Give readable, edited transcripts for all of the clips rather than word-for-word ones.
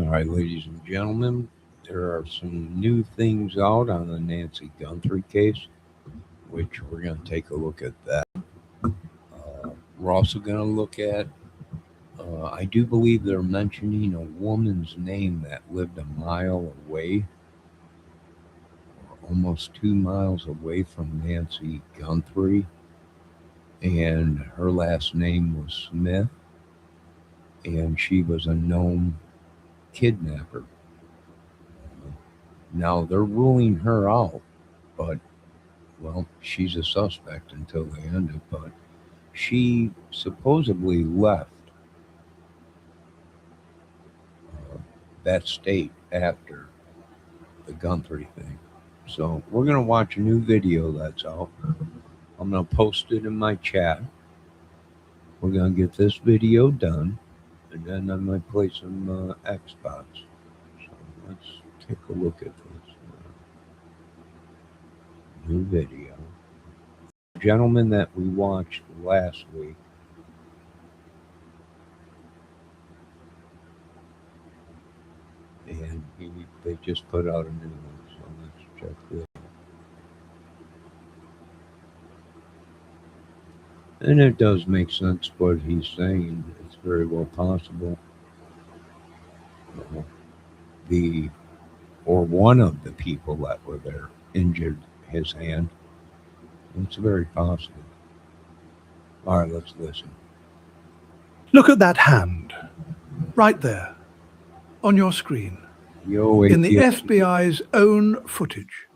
right, ladies and gentlemen, there are some new things out on the Nancy Guthrie case, which we're going to take a look at that. We're also going to look at, I do believe they're mentioning a woman's name that lived a mile away, or almost 2 miles away from Nancy Guthrie, and her last name was Smith, and she was a known kidnapper. Now they're ruling her out, but well, she's a suspect until they end it. But she supposedly left that state after the Guthrie thing. So we're gonna watch a new video that's out. I'm gonna post it in my chat. We're gonna get this video done, and then I might play some Xbox. So let's take a look at this new video. The gentleman that we watched last week, and they just put out a new one, so let's check this. And it does make sense what he's saying. It's very well possible one of the people that were there injured his hand. It's very possible. All right, let's listen. Look at that hand, right there, on your screen, in the FBI's own footage.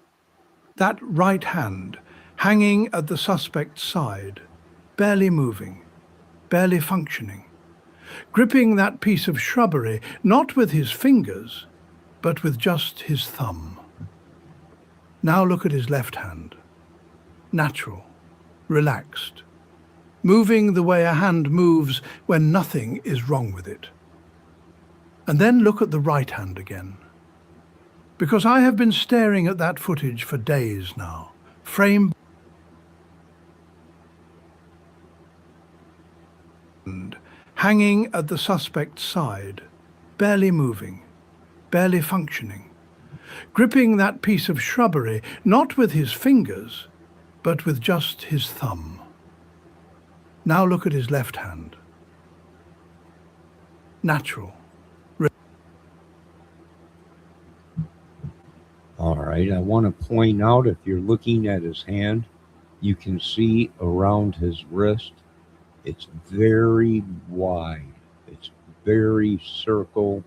That right hand hanging at the suspect's side, barely moving, barely functioning, gripping that piece of shrubbery, not with his fingers, but with just his thumb. Now look at his left hand. Natural, relaxed, moving the way a hand moves when nothing is wrong with it. And then look at the right hand again. Because I have been staring at that footage for days now, frame hanging at the suspect's side, barely moving, barely functioning, gripping that piece of shrubbery, not with his fingers, but with just his thumb. Now look at his left hand. Natural. All right, I want to point out, if you're looking at his hand, you can see around his wrist, it's very wide. It's very circle.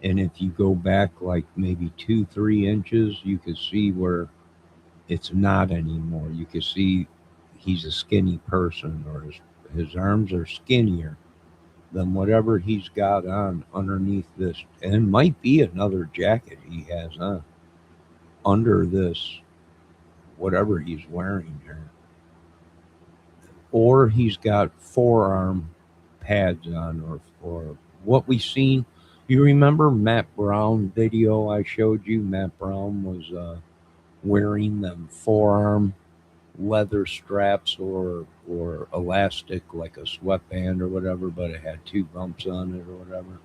And if you go back like maybe 2-3 inches, you can see where it's not anymore. You can see he's a skinny person, or his arms are skinnier than whatever he's got on underneath this. And it might be another jacket he has on under this, whatever he's wearing there. Or he's got forearm pads on, or what we've seen. You remember Matt Brown video I showed you? Matt Brown was wearing them forearm leather straps or elastic, like a sweatband or whatever, but it had 2 bumps on it or whatever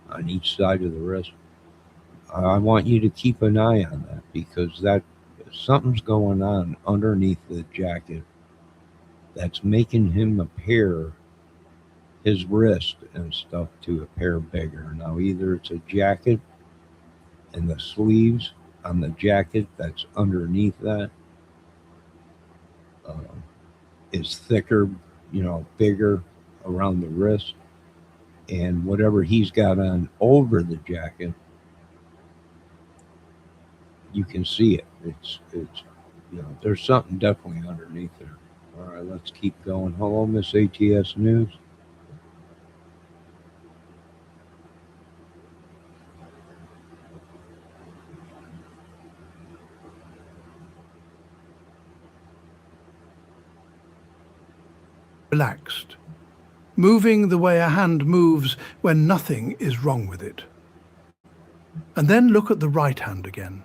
on each side of the wrist. I want you to keep an eye on that, because that something's going on underneath the jacket that's making him appear, his wrist and stuff, to appear bigger. Now either it's a jacket and the sleeves on the jacket that's underneath that is thicker, bigger around the wrist, and whatever he's got on over the jacket, you can see it. It's there's something definitely underneath there. All right, let's keep going. Hello, Miss ATS News. Relaxed, moving the way a hand moves when nothing is wrong with it. And then look at the right hand again.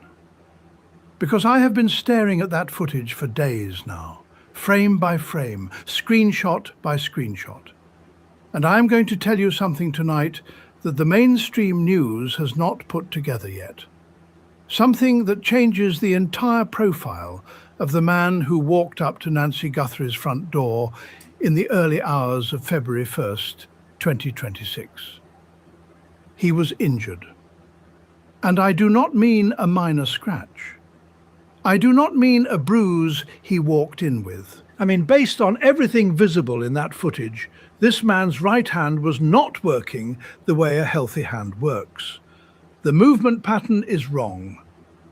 Because I have been staring at that footage for days now, frame by frame, screenshot by screenshot. And I'm going to tell you something tonight that the mainstream news has not put together yet. Something that changes the entire profile of the man who walked up to Nancy Guthries' front door in the early hours of February 1st, 2026. He was injured. And I do not mean a minor scratch. I do not mean a bruise he walked in with. I mean, based on everything visible in that footage, this man's right hand was not working the way a healthy hand works. The movement pattern is wrong.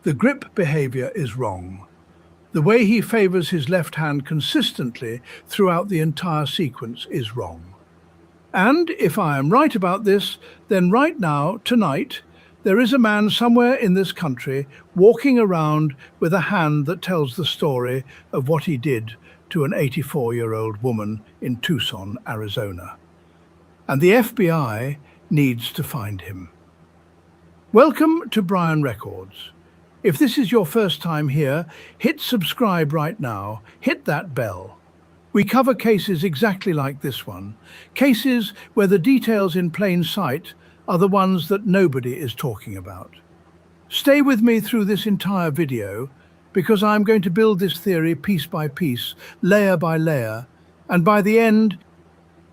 The grip behavior is wrong. The way he favors his left hand consistently throughout the entire sequence is wrong. And if I am right about this, then right now, tonight, there is a man somewhere in this country walking around with a hand that tells the story of what he did to an 84-year-old woman in Tucson, Arizona. And the FBI needs to find him. Welcome to Brian Records. If this is your first time here, hit subscribe right now, hit that bell. We cover cases exactly like this one, cases where the details in plain sight are the ones that nobody is talking about. Stay with me through this entire video because I'm going to build this theory piece by piece, layer by layer, and by the end,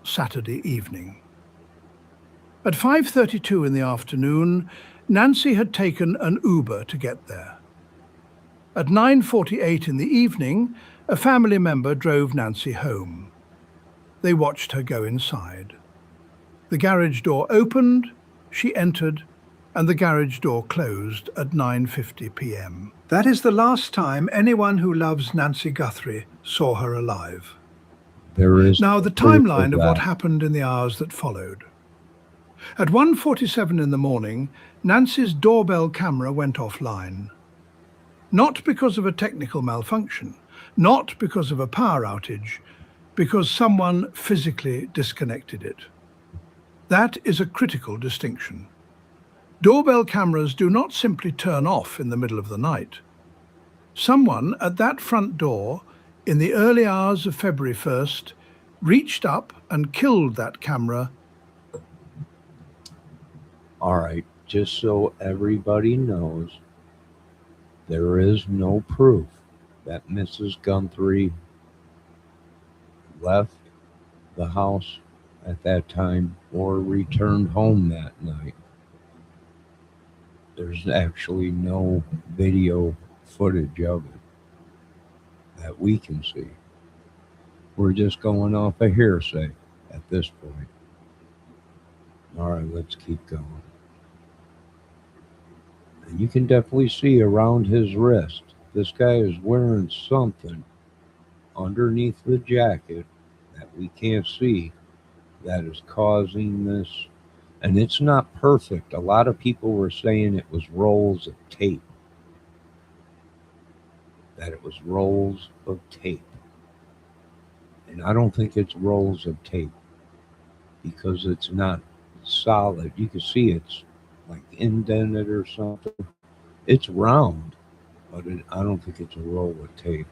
Saturday evening. At 5:32 in the afternoon, Nancy had taken an Uber to get there. At 9:48 in the evening, a family member drove Nancy home. They watched her go inside. The garage door opened, she entered, and the garage door closed at 9:50 p.m. That is the last time anyone who loves Nancy Guthrie saw her alive. There is now the timeline of what happened in the hours that followed. At 1:47 in the morning, Nancy's doorbell camera went offline. Not because of a technical malfunction, not because of a power outage, because someone physically disconnected it. That is a critical distinction. Doorbell cameras do not simply turn off in the middle of the night. Someone at that front door, in the early hours of February 1st, reached up and killed that camera. All right, just so everybody knows, there is no proof that Mrs. Guthrie left the house at that time or returned home that night. There's actually no video footage of it that we can see. We're just going off a hearsay at this point. All right, let's keep going. And you can definitely see around his wrist, this guy is wearing something underneath the jacket that we can't see that is causing this. And it's not perfect. A lot of people were saying it was rolls of tape. That it was rolls of tape. And I don't think it's rolls of tape because it's not solid. You can see it's like indented or something. It's round, but I don't think it's a roll of tape.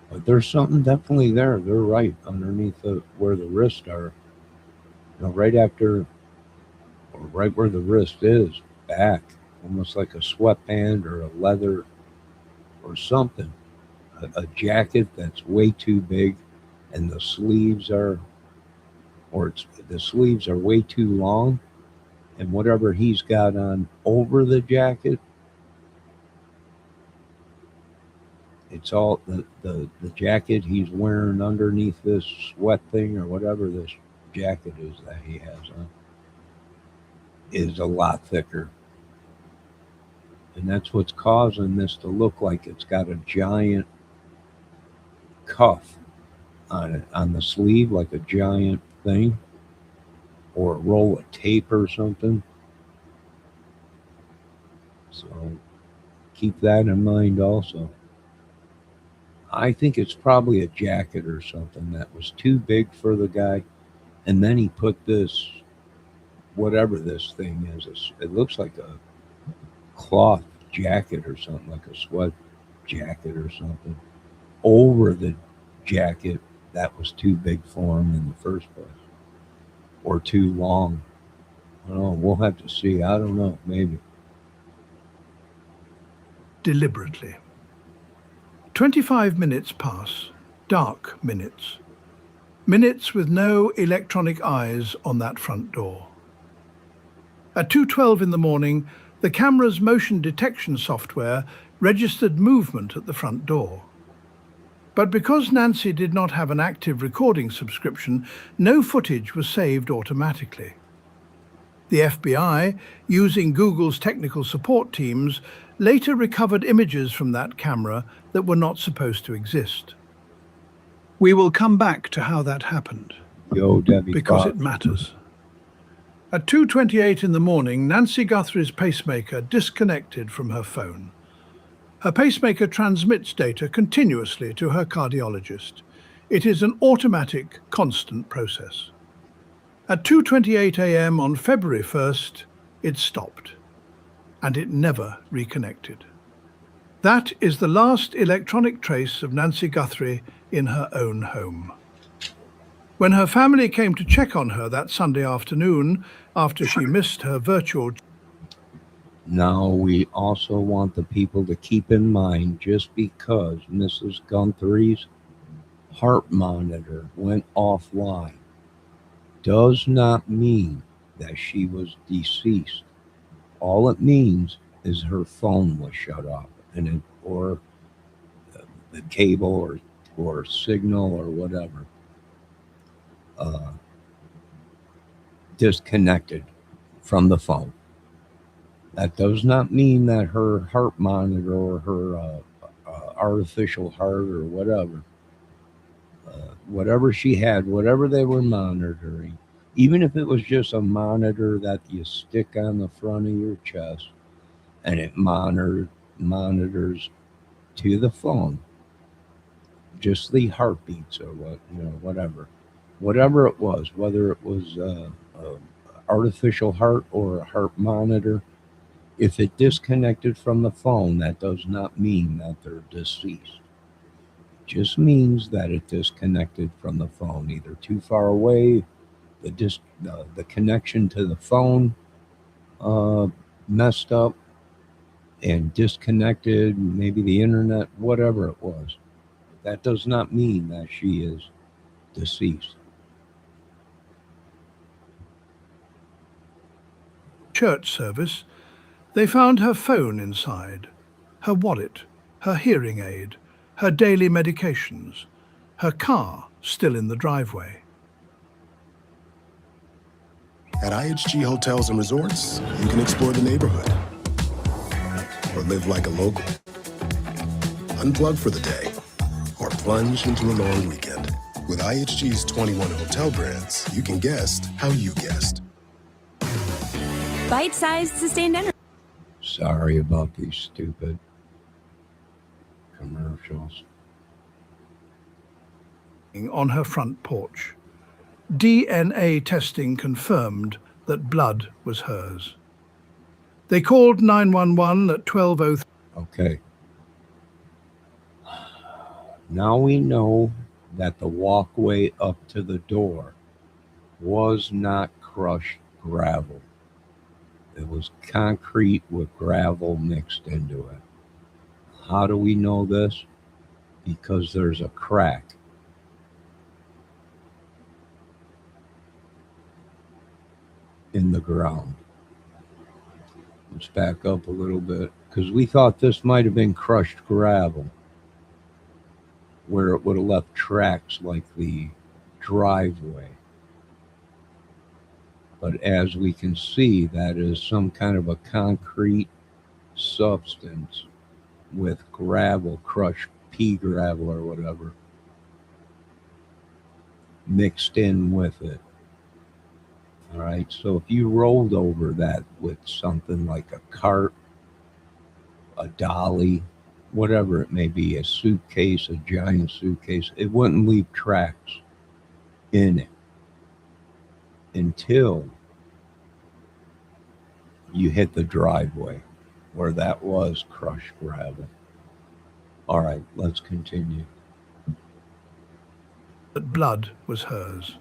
But there's something definitely there. They're right underneath where the wrists are. You know, right after, or right where the wrist is, back, almost like a sweatband or a leather or something. A jacket that's way too big, and the sleeves are, the sleeves are way too long, and whatever he's got on over the jacket, it's all the jacket he's wearing underneath this sweat thing or whatever this jacket is that he has on is a lot thicker. And that's what's causing this to look like it's got a giant cuff on it, on the sleeve, like a giant thing, or a roll of tape or something. So keep that in mind also. I think it's probably a jacket or something that was too big for the guy. And then he put this, whatever this thing is, it looks like a cloth jacket or something, like a sweat jacket or something, over the jacket that was too big for him in the first place. or too long. I don't know. We'll have to see. I don't know. Maybe. Deliberately. 25 minutes pass, dark minutes. Minutes with no electronic eyes on that front door. At 2:12 in the morning, the camera's motion detection software registered movement at the front door. But because Nancy did not have an active recording subscription, no footage was saved automatically. The FBI, using Google's technical support teams, later recovered images from that camera that were not supposed to exist. We will come back to how that happened, Yo, Debbie because Fox. it matters. At 2:28 in the morning, Nancy Guthries' pacemaker disconnected from her phone. Her pacemaker transmits data continuously to her cardiologist. It is an automatic, constant process. At 2:28 a.m. on February 1st, it stopped, and it never reconnected. That is the last electronic trace of Nancy Guthrie in her own home. When her family came to check on her that Sunday afternoon, after she missed her virtual... Now, we also want the people to keep in mind, just because Mrs. Guthries' heart monitor went offline does not mean that she was deceased. All it means is her phone was shut off, or the cable or signal or whatever uh, disconnected from the phone. That does not mean that her heart monitor or her artificial heart or whatever she had, whatever they were monitoring, even if it was just a monitor that you stick on the front of your chest and it monitors to the phone just the heartbeats or whatever it was, whether it was artificial heart or a heart monitor. If it disconnected from the phone, that does not mean that they're deceased. It just means that it disconnected from the phone, either too far away, the connection to the phone uh, messed up and disconnected, maybe the internet, whatever it was. That does not mean that she is deceased. church service, they found her phone inside, her wallet, her hearing aid, her daily medications, her car still in the driveway. At IHG Hotels and Resorts, you can explore the neighborhood or live like a local. Unplug for the day or plunge into a long weekend. With IHG's 21 hotel brands, you can guest how you guest. Bite-sized sustained energy. Sorry about these stupid commercials. On her front porch. DNA testing confirmed that blood was hers. They called 911 at 12:03. Okay. Now we know that the walkway up to the door was not crushed gravel. It was concrete with gravel mixed into it. How do we know this? Because there's a crack in the ground. Let's back up a little bit, because we thought this might have been crushed gravel, where it would have left tracks like the driveway. But as we can see, that is some kind of a concrete substance with gravel, crushed pea gravel or whatever, mixed in with it. All right, so if you rolled over that with something like a cart, a dolly, whatever it may be, a suitcase, a giant suitcase, it wouldn't leave tracks in it until you hit the driveway where that was crushed gravel. All right, let's continue. That blood was hers.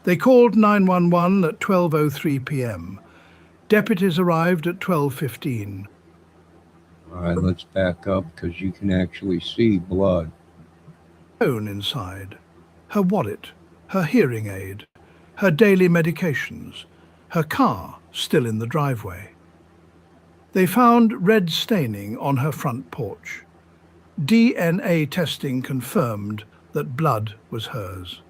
They called 911 at 12:03 p.m. Deputies arrived at 12:15. All right, let's back up because you can actually see blood. Phone inside, her wallet, her hearing aid, her daily medications, her car still in the driveway. They found red staining on her front porch. DNA testing confirmed that blood was hers.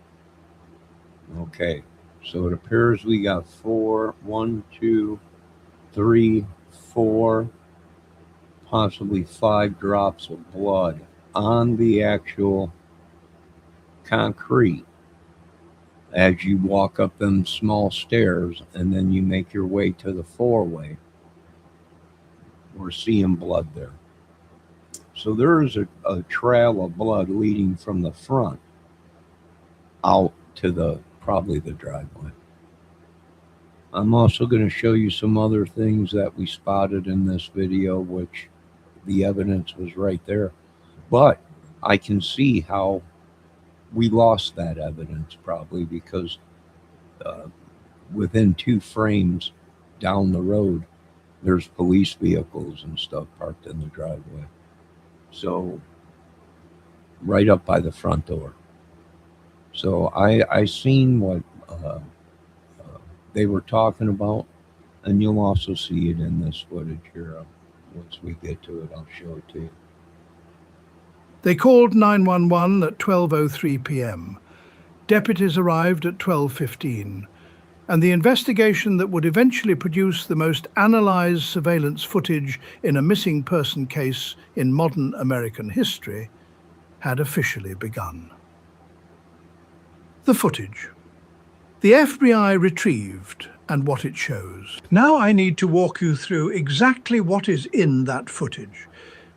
Okay, so it appears we got 1, 2, 3, 4, possibly 5 drops of blood on the actual concrete as you walk up them small stairs and then you make your way to the 4-way. We're seeing blood there. So there's a trail of blood leading from the front out to probably the driveway. I'm also going to show you some other things that we spotted in this video, which the evidence was right there. But I can see how we lost that evidence probably because within 2 frames down the road, there's police vehicles and stuff parked in the driveway. So right up by the front door. So I seen what they were talking about, and you'll also see it in this footage here. Once we get to it, I'll show it to you. They called 911 at 12:03 p.m. Deputies arrived at 12:15, and the investigation that would eventually produce the most analyzed surveillance footage in a missing person case in modern American history had officially begun. The footage. The FBI retrieved and what it shows. Now I need to walk you through exactly what is in that footage,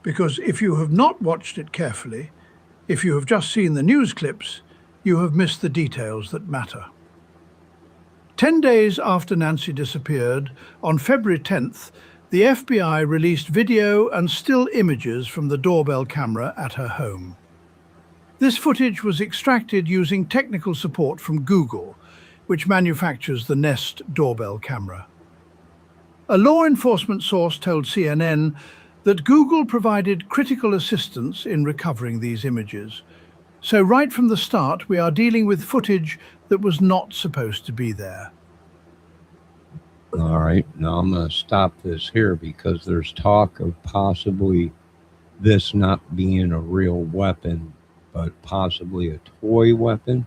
because if you have not watched it carefully, if you have just seen the news clips, you have missed the details that matter. 10 days after Nancy disappeared, on February 10th, the FBI released video and still images from the doorbell camera at her home. This footage was extracted using technical support from Google, which manufactures the Nest doorbell camera. A law enforcement source told CNN that Google provided critical assistance in recovering these images. So right from the start, we are dealing with footage that was not supposed to be there. All right, now I'm going to stop this here because there's talk of possibly this not being a real weapon, but possibly a toy weapon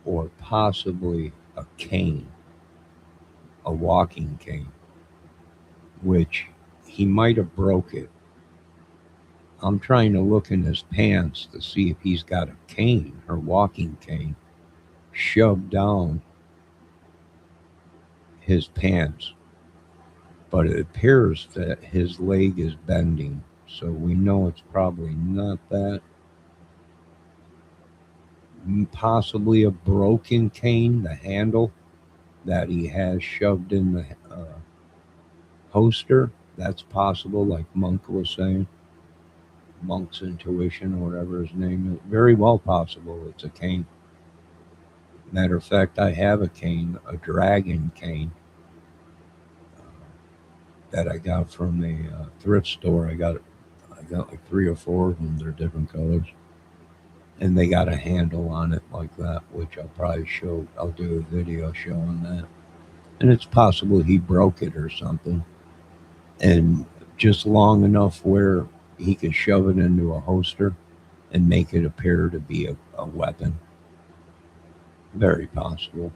or possibly a cane, a walking cane, which he might have broke it. I'm trying to look in his pants to see if he's got a cane or walking cane shoved down his pants, but it appears that his leg is bending, so we know it's probably not that. Possibly a broken cane, the handle that he has shoved in the holster. That's possible, like Monk was saying. Monk's intuition, or whatever his name is. Very well possible it's a cane. Matter of fact, I have a cane, a dragon cane, that I got from a thrift store. I got like 3 or 4 of them. They're different colors. And they got a handle on it like that, which I'll probably show. I'll do a video showing that. And it's possible he broke it or something. And just long enough where he could shove it into a holster and make it appear to be a weapon. Very possible.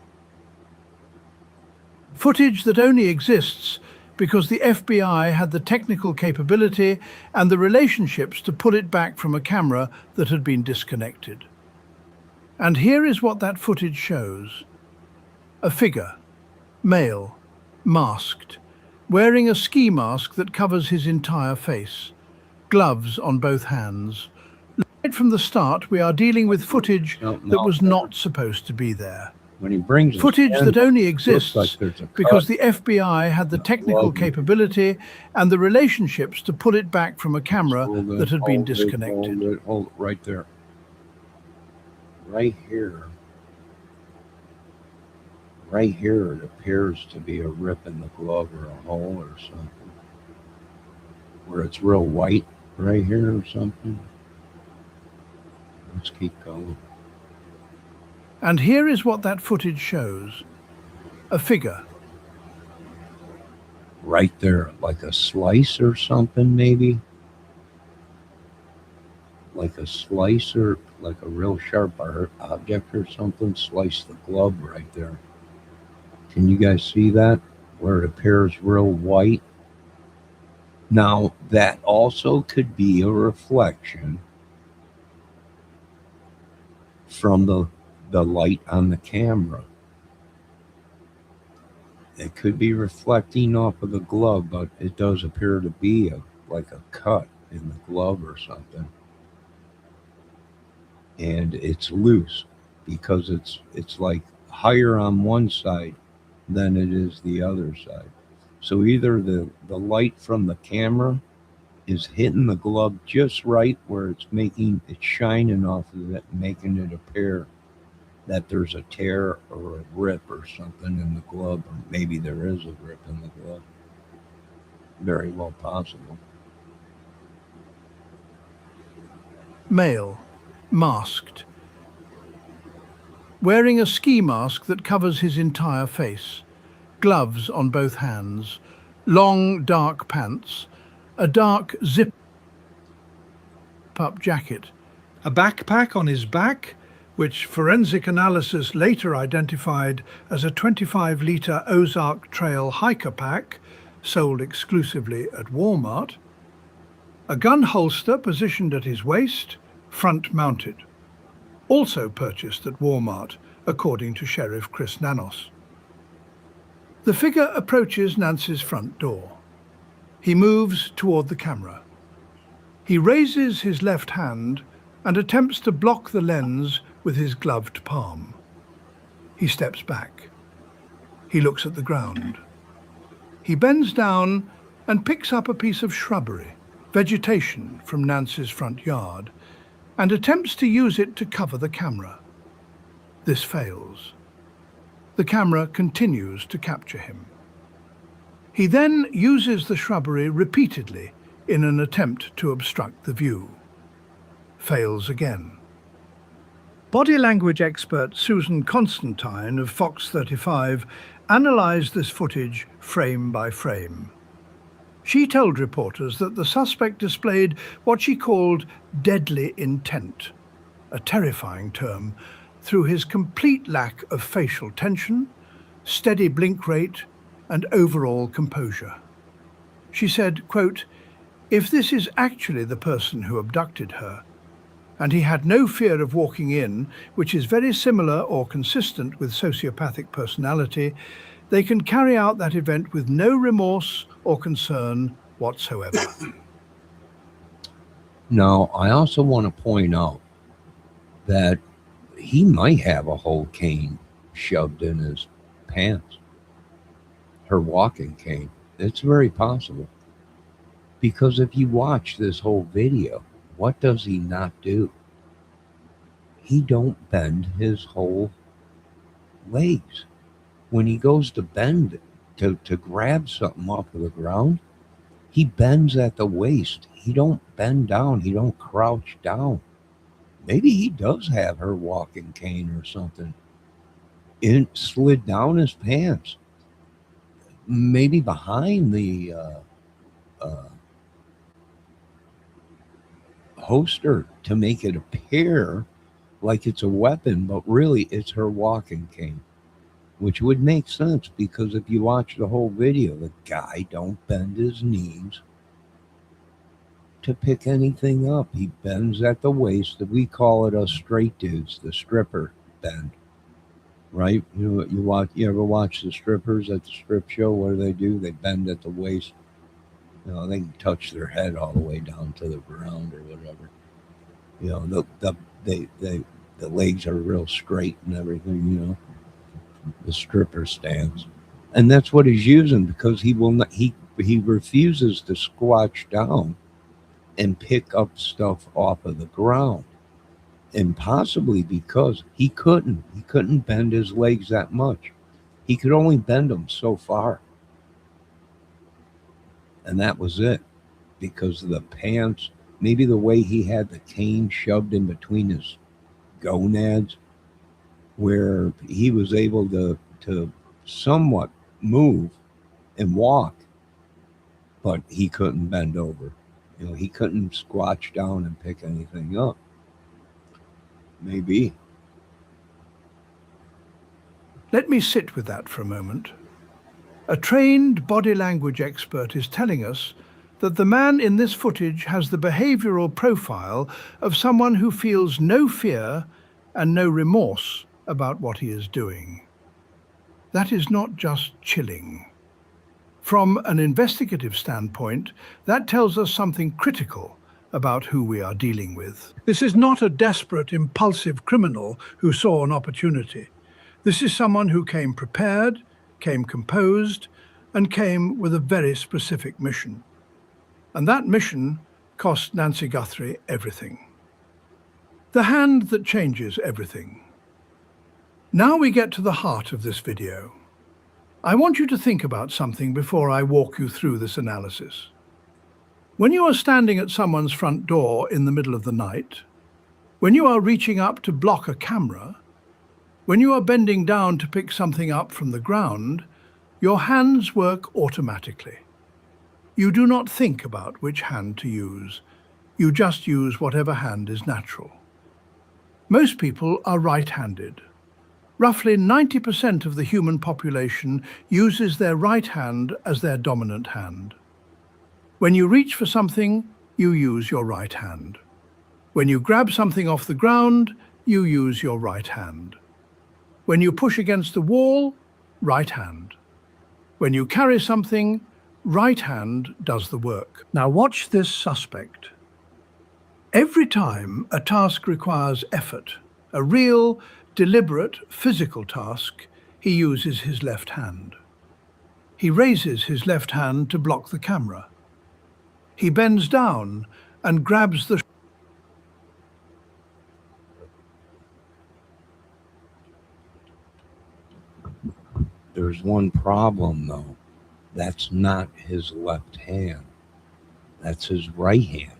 Footage that only exists because the FBI had the technical capability and the relationships to pull it back from a camera that had been disconnected. And here is what that footage shows. A figure, male, masked, wearing a ski mask that covers his entire face, gloves on both hands. Right from the start, we are dealing with footage that was not supposed to be there. When he brings footage that only exists because the FBI had the technical capability and the relationships to pull it back from a camera that had been disconnected. Hold it right there. Right here. Right here, it appears to be a rip in the glove or a hole or something, where it's real white right here or something. Let's keep going. And here is what that footage shows. A figure. Right there, like a slice or something, maybe. Like a slice or like a real sharp object or something. Slice the glove right there. Can you guys see that? Where it appears real white. Now, that also could be a reflection from the light on the camera. It could be reflecting off of the glove, but it does appear to be like a cut in the glove or something. And it's loose because it's like higher on one side than it is the other side. So either the light from the camera is hitting the glove just right where it's shining off of it, making it appear that there's a tear or a rip or something in the glove, or maybe there is a rip in the glove. Very well possible. Male, masked. Wearing a ski mask that covers his entire face, gloves on both hands, long dark pants, a dark zip-up jacket, a backpack on his back, which forensic analysis later identified as a 25-litre Ozark Trail hiker pack, sold exclusively at Walmart, a gun holster positioned at his waist, front-mounted, also purchased at Walmart, according to Sheriff Chris Nanos. The figure approaches Nancy's front door. He moves toward the camera. He raises his left hand and attempts to block the lens with his gloved palm. He steps back. He looks at the ground. He bends down and picks up a piece of shrubbery, vegetation from Nancy's front yard, and attempts to use it to cover the camera. This fails. The camera continues to capture him. He then uses the shrubbery repeatedly in an attempt to obstruct the view. Fails again. Body language expert Susan Constantine of Fox 35 analysed this footage frame by frame. She told reporters that the suspect displayed what she called deadly intent, a terrifying term, through his complete lack of facial tension, steady blink rate, and overall composure. She said, quote, "If this is actually the person who abducted her, and he had no fear of walking in, which is very similar or consistent with sociopathic personality, they can carry out that event with no remorse or concern whatsoever." Now, I also want to point out that he might have a whole cane shoved in his pants. Her walking cane. It's very possible. Because if you watch this whole video, what does he not do? He don't bend his whole legs. When he goes to bend to grab something off of the ground, he bends at the waist. He don't bend down. He don't crouch down. Maybe he does have her walking cane or something slid down his pants. Maybe behind the holster to make it appear like it's a weapon, but really it's her walking cane, which would make sense because if you watch the whole video, the guy don't bend his knees to pick anything up. He bends at the waist. We call it us straight dudes, the stripper bend, right? You ever watch the strippers at the strip show? What do? They bend at the waist. They can touch their head all the way down to the ground or whatever. The legs are real straight and everything. The stripper stance, and that's what he's using because he will not. He refuses to squatch down and pick up stuff off of the ground, and possibly because he couldn't bend his legs that much. He could only bend them so far. And that was it, because of the pants, maybe the way he had the cane shoved in between his gonads, where he was able to somewhat move and walk, but he couldn't bend over. You know, he couldn't squatch down and pick anything up. Maybe. Let me sit with that for a moment. A trained body language expert is telling us that the man in this footage has the behavioral profile of someone who feels no fear and no remorse about what he is doing. That is not just chilling. From an investigative standpoint, that tells us something critical about who we are dealing with. This is not a desperate, impulsive criminal who saw an opportunity. This is someone who came prepared, came composed, and came with a very specific mission. And that mission cost Nancy Guthrie everything. The hand that changes everything. Now we get to the heart of this video. I want you to think about something before I walk you through this analysis. When you are standing at someone's front door in the middle of the night, when you are reaching up to block a camera, when you are bending down to pick something up from the ground, your hands work automatically. You do not think about which hand to use. You just use whatever hand is natural. Most people are right-handed. Roughly 90% of the human population uses their right hand as their dominant hand. When you reach for something, you use your right hand. When you grab something off the ground, you use your right hand. When you push against the wall, right hand. When you carry something, right hand does the work. Now watch this suspect. Every time a task requires effort, a real, deliberate, physical task, he uses his left hand. He raises his left hand to block the camera. He bends down and grabs the There's one problem, though. That's not his left hand. That's his right hand.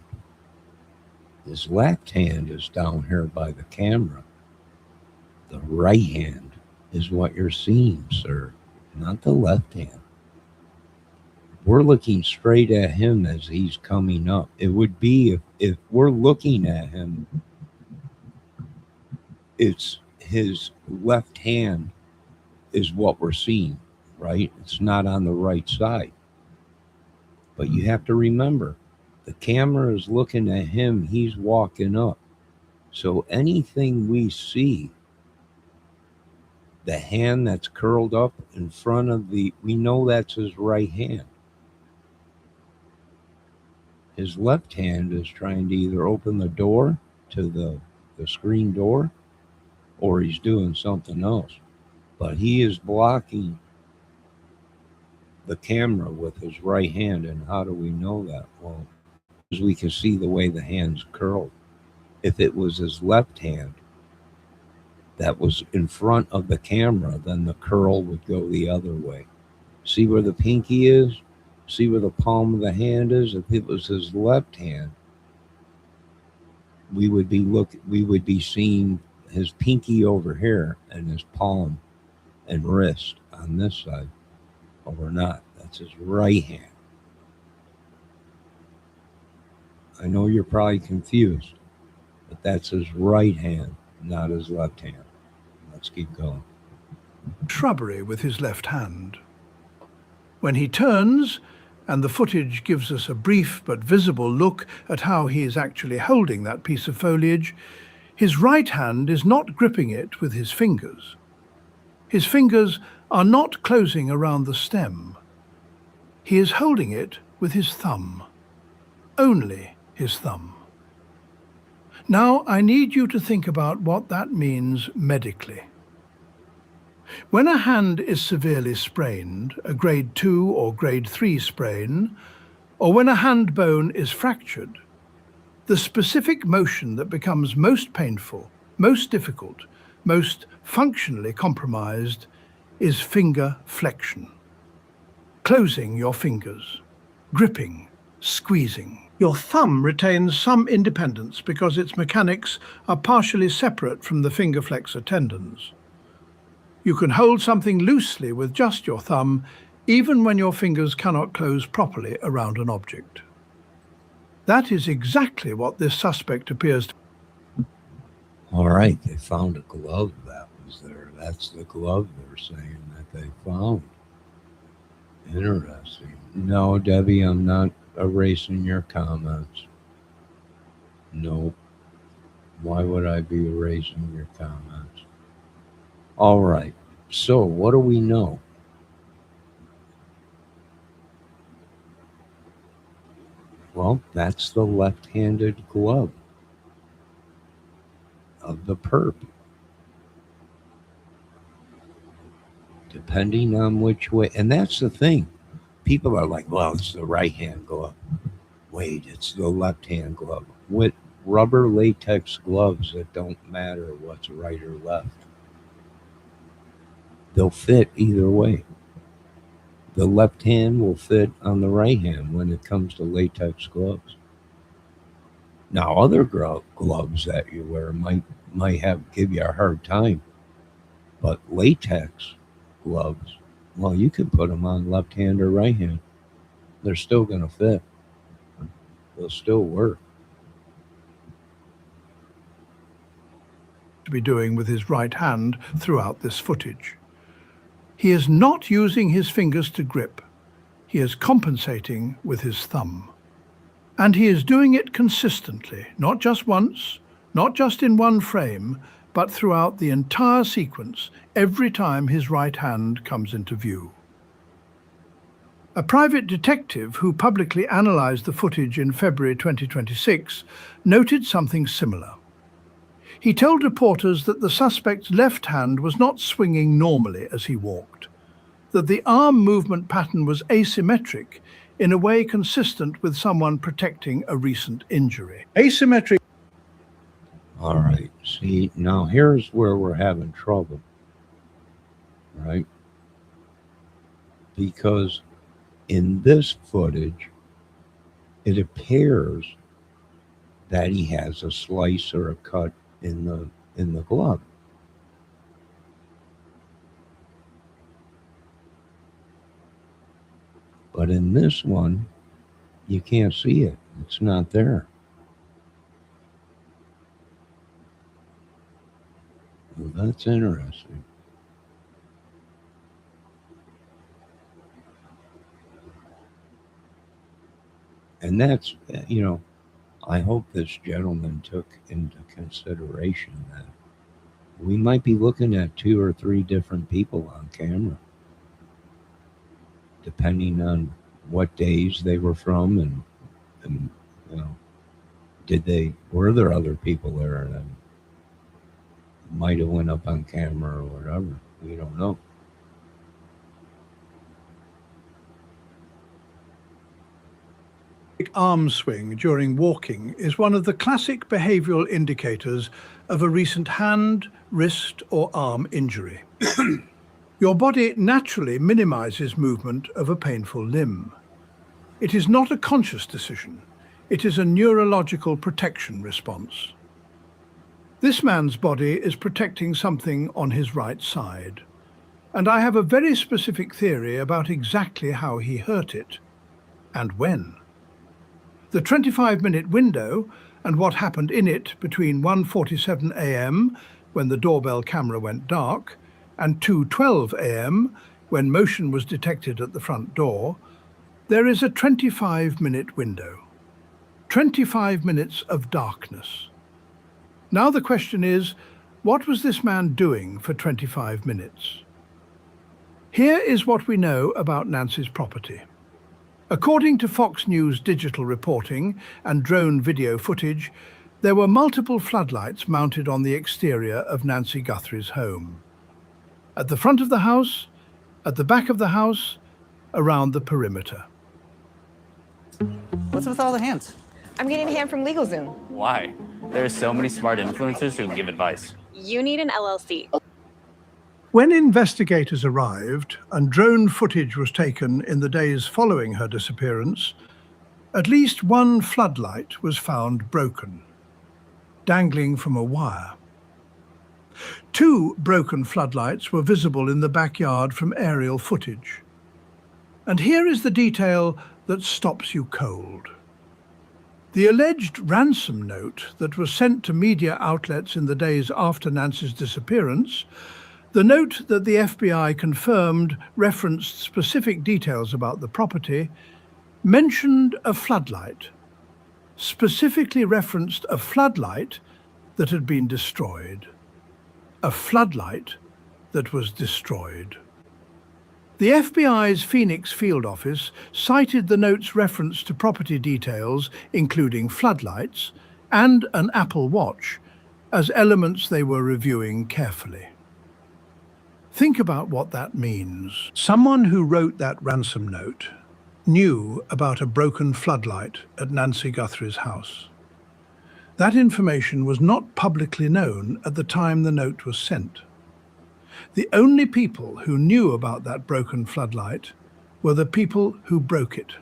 His left hand is down here by the camera. The right hand is what you're seeing, sir, not the left hand. We're looking straight at him as he's coming up. It would be if we're looking at him, it's his left hand is what we're seeing, right? It's not on the right side. But you have to remember, the camera is looking at him, he's walking up. So anything we see, the hand that's curled up in front of we know that's his right hand. His left hand is trying to either open the door to the screen door, or he's doing something else. But he is blocking the camera with his right hand. And how do we know that? Well, because we can see the way the hand's curled. If it was his left hand that was in front of the camera, then the curl would go the other way. See where the pinky is? See where the palm of the hand is? If it was his left hand, we would be seeing his pinky over here and his palm and wrist on this side. But we're not. That's his right hand. I know you're probably confused, but that's his right hand, not his left hand. Let's keep going. Shrubbery with his left hand. When he turns, and the footage gives us a brief but visible look at how he is actually holding that piece of foliage, his right hand is not gripping it with his fingers. His fingers are not closing around the stem. He is holding it with his thumb. Only his thumb. Now, I need you to think about what that means medically. When a hand is severely sprained, a grade 2 or grade 3 sprain, or when a hand bone is fractured, the specific motion that becomes most painful, most difficult, most functionally compromised is finger flexion. Closing your fingers, gripping, squeezing. Your thumb retains some independence because its mechanics are partially separate from the finger flexor tendons. You can hold something loosely with just your thumb, even when your fingers cannot close properly around an object. That is exactly what this suspect appears to be. All right, they found a glove that was there. That's the glove they're saying that they found. Interesting. No, Debbie, I'm not erasing your comments. Nope. Why would I be erasing your comments? All right. So, what do we know? Well, that's the left-handed glove of the perp. Depending on which way, and that's the thing. People are like, well, it's the right-hand glove. Wait, it's the left-hand glove. With rubber latex gloves that don't matter what's right or left. They'll fit either way. The left hand will fit on the right hand when it comes to latex gloves. Now, other gloves that you wear might give you a hard time, but latex gloves, well, you can put them on left hand or right hand. They're still going to fit. They'll still work. To be doing with his right hand throughout this footage. He is not using his fingers to grip. He is compensating with his thumb. And he is doing it consistently, not just once, not just in one frame, but throughout the entire sequence, every time his right hand comes into view. A private detective who publicly analyzed the footage in February 2026 noted something similar. He told reporters that the suspect's left hand was not swinging normally as he walked, that the arm movement pattern was asymmetric in a way consistent with someone protecting a recent injury. Asymmetric. All right, see, now here's where we're having trouble, right? Because in this footage, it appears that he has a slice or a cut in the glove. But in this one, you can't see it. It's not there. Well, that's interesting. And that's, I hope this gentleman took into consideration that we might be looking at 2 or 3 different people on camera, depending on what days they were from and were there other people there that might have went up on camera or whatever. We don't know. Arm swing during walking is one of the classic behavioral indicators of a recent hand, wrist, or arm injury. Your body naturally minimizes movement of a painful limb. It is not a conscious decision. It is a neurological protection response. This man's body is protecting something on his right side, and I have a very specific theory about exactly how he hurt it and when. The 25-minute window and what happened in it between 1:47 a.m., when the doorbell camera went dark, and 2:12 a.m., when motion was detected at the front door, there is a 25-minute window. 25 minutes of darkness. Now the question is, what was this man doing for 25 minutes? Here is what we know about Nancy's property. According to Fox News digital reporting and drone video footage, there were multiple floodlights mounted on the exterior of Nancy Guthries' home. At the front of the house, at the back of the house, around the perimeter. What's with all the hands? I'm getting a hand from LegalZoom. Why? There are so many smart influencers who give advice. You need an LLC. When investigators arrived and drone footage was taken in the days following her disappearance, at least one floodlight was found broken, dangling from a wire. 2 broken floodlights were visible in the backyard from aerial footage. And here is the detail that stops you cold. The alleged ransom note that was sent to media outlets in the days after Nancy's disappearance, the note that the FBI confirmed referenced specific details about the property, mentioned a floodlight, specifically referenced a floodlight that had been destroyed. A floodlight that was destroyed. The FBI's Phoenix field office cited the note's reference to property details, including floodlights and an Apple Watch, as elements they were reviewing carefully. Think about what that means. Someone who wrote that ransom note knew about a broken floodlight at Nancy Guthries' house. That information was not publicly known at the time the note was sent. The only people who knew about that broken floodlight were the people who broke it.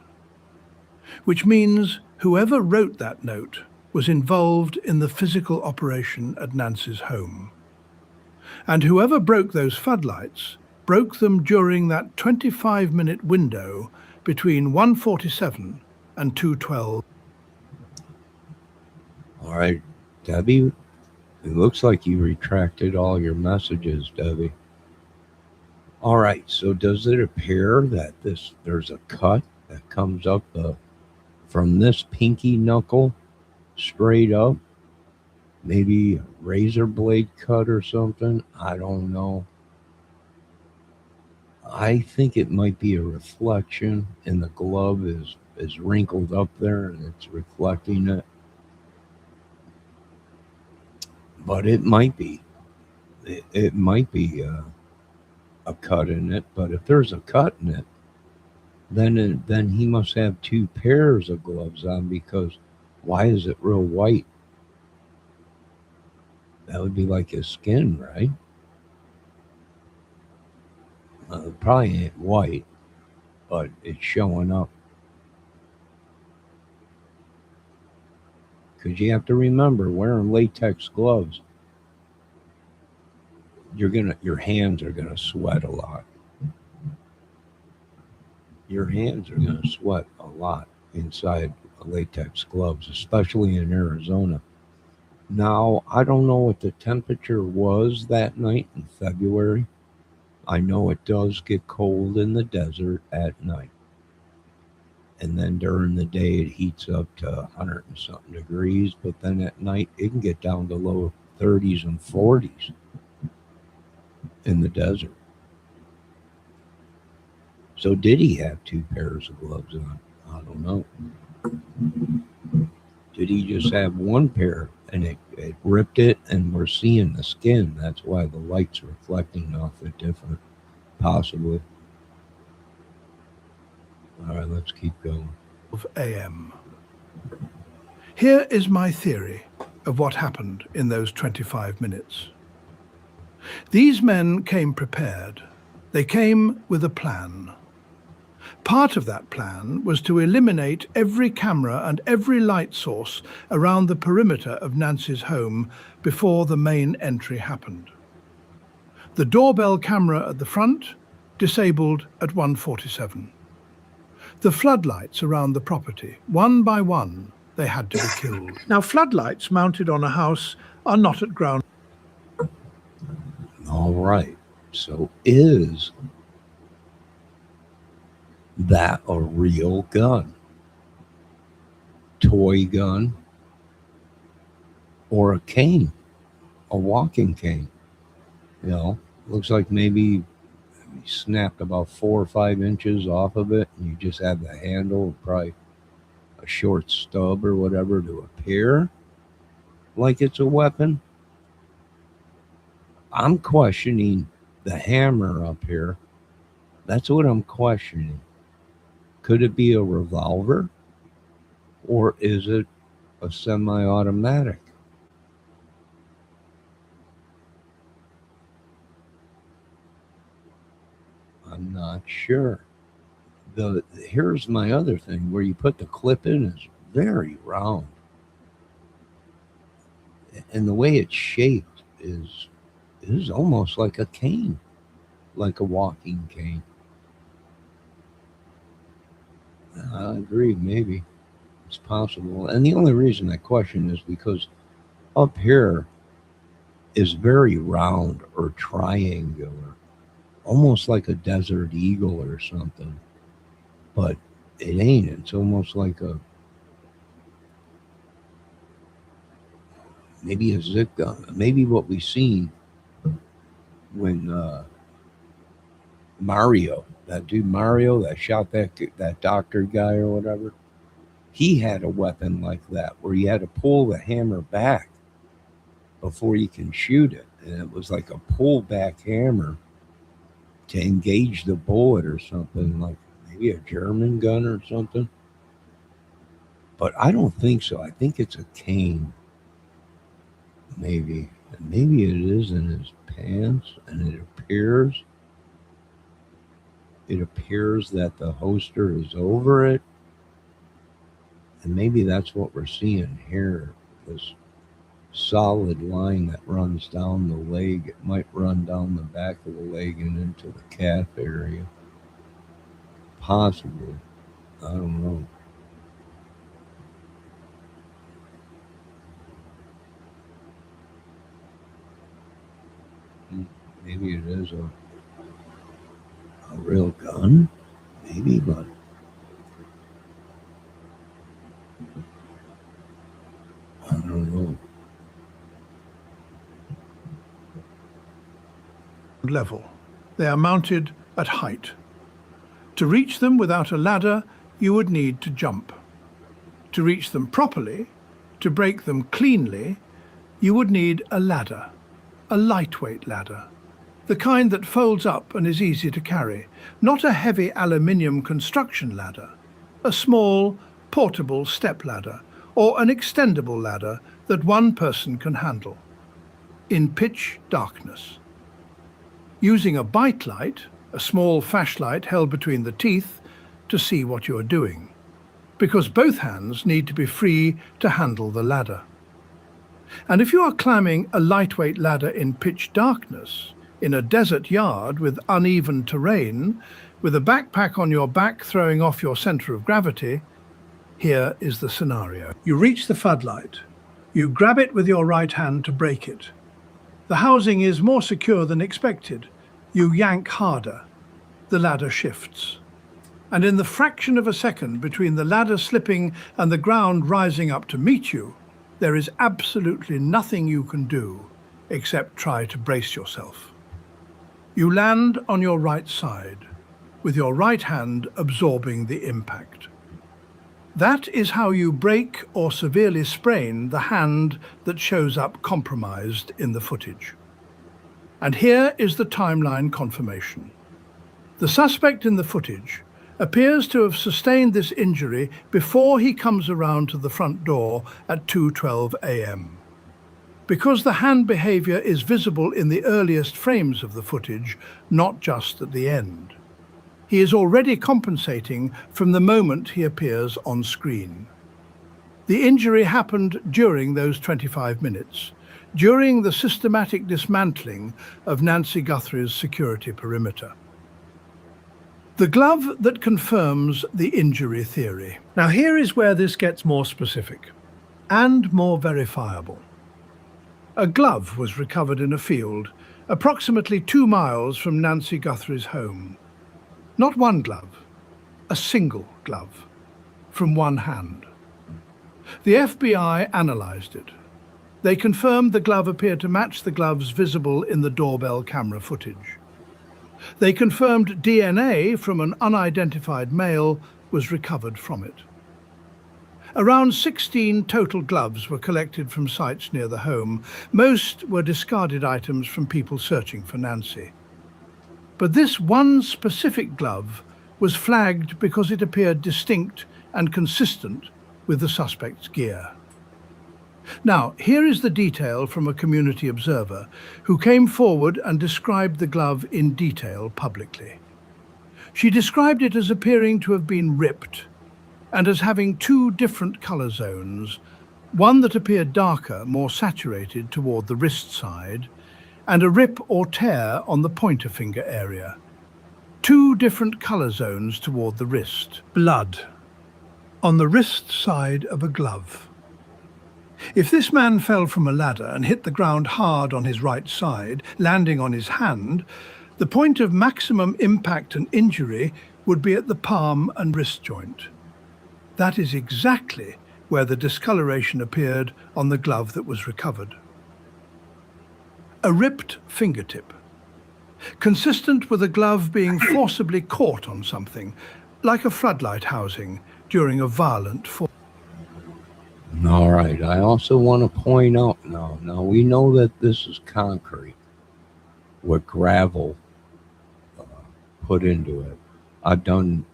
Which means whoever wrote that note was involved in the physical operation at Nancy's home. And whoever broke those floodlights broke them during that 25-minute window between 1:47 and 2:12. All right, Debbie, it looks like you retracted all your messages, Debbie. All right, so does it appear that there's a cut that comes up from this pinky knuckle straight up? Maybe a razor blade cut or something? I don't know. I think it might be a reflection, and the glove is wrinkled up there and it's reflecting it. But it might be. It might be a cut in it. But if there's a cut in it, then he must have 2 pairs of gloves on, because why is it real white? That would be like his skin, right? It probably ain't white, but it's showing up. Because you have to remember, wearing latex gloves, your hands are gonna sweat a lot. Your hands are gonna sweat a lot inside latex gloves, especially in Arizona. Now, I don't know what the temperature was that night in February. I know it does get cold in the desert at night. And then during the day, it heats up to 100 and something degrees. But then at night, it can get down to low 30s and 40s in the desert. So did he have 2 pairs of gloves on? I don't know. Did he just have 1 pair and it ripped it and we're seeing the skin? That's why the light's reflecting off it different, possibly. All right, let's keep going. a.m. Here is my theory of what happened in those 25 minutes. These men came prepared. They came with a plan. Part of that plan was to eliminate every camera and every light source around the perimeter of Nancy's home before the main entry happened. The doorbell camera at the front, disabled at 1:47. The floodlights around the property, one by one, they had to be killed. Now, floodlights mounted on a house are not at ground. All right. So is that a real gun? Toy gun? Or a cane? A walking cane? You know, looks like maybe you snapped about 4 or 5 inches off of it, and you just have the handle, probably a short stub or whatever, to appear like it's a weapon. I'm questioning the hammer up here. That's what I'm questioning. Could it be a revolver? Or is it a semi-automatic? not sure. Here's my other thing: where you put the clip in is very round, and the way it's shaped is almost like a cane, like a walking cane. I agree, maybe it's possible. And the only reason I question is because up here is very round or triangular, almost like a desert eagle or something. But it ain't. It's almost like maybe a zigzag, maybe what we seen when that dude Mario that shot that doctor guy or whatever, he had a weapon like that where you had to pull the hammer back before you can shoot it, and it was like a pull back hammer to engage the bullet or something, like maybe a German gun or something. But I don't think so. I think it's a cane, maybe. And maybe it is in his pants, and it appears that the holster is over it, and maybe that's what we're seeing here. This solid line that runs down the leg. It might run down the back of the leg and into the calf area. Possibly. I don't know. Maybe it is a real gun. Maybe, but I don't know. Level. They are mounted at height. To reach them without a ladder, you would need to jump. To reach them properly, to break them cleanly, you would need a ladder, a lightweight ladder, the kind that folds up and is easy to carry, not a heavy aluminium construction ladder, a small, portable step ladder, or an extendable ladder that one person can handle, in pitch darkness. Using a bite light, a small flashlight held between the teeth, to see what you are doing, because both hands need to be free to handle the ladder. And if you are climbing a lightweight ladder in pitch darkness, in a desert yard with uneven terrain, with a backpack on your back throwing off your center of gravity, here is the scenario. You reach the floodlight. You grab it with your right hand to break it. The housing is more secure than expected. You yank harder. The ladder shifts. And in the fraction of a second between the ladder slipping and the ground rising up to meet you, there is absolutely nothing you can do except try to brace yourself. You land on your right side, with your right hand absorbing the impact. That is how you break or severely sprain the hand that shows up compromised in the footage. And here is the timeline confirmation. The suspect in the footage appears to have sustained this injury before he comes around to the front door at 2:12 a.m. Because the hand behavior is visible in the earliest frames of the footage, not just at the end. He is already compensating from the moment he appears on screen. The injury happened during those 25 minutes, during the systematic dismantling of Nancy Guthries' security perimeter. The glove that confirms the injury theory. Now here is where this gets more specific and more verifiable. A glove was recovered in a field approximately 2 miles from Nancy Guthries' home. Not one glove, a single glove, from one hand. The FBI analyzed it. They confirmed the glove appeared to match the gloves visible in the doorbell camera footage. They confirmed DNA from an unidentified male was recovered from it. Around 16 total gloves were collected from sites near the home. Most were discarded items from people searching for Nancy. But this one specific glove was flagged because it appeared distinct and consistent with the suspect's gear. Now, here is the detail from a community observer who came forward and described the glove in detail publicly. She described it as appearing to have been ripped and as having two different colour zones, one that appeared darker, more saturated toward the wrist side, and a rip or tear on the pointer finger area. Two different colour zones toward the wrist. Blood on the wrist side of a glove. If this man fell from a ladder and hit the ground hard on his right side, landing on his hand, the point of maximum impact and injury would be at the palm and wrist joint. That is exactly where the discoloration appeared on the glove that was recovered. A ripped fingertip, consistent with a glove being forcibly caught on something, like a floodlight housing during a violent fall. All right. I also want to point out now we know that this is concrete with gravel put into it. I've done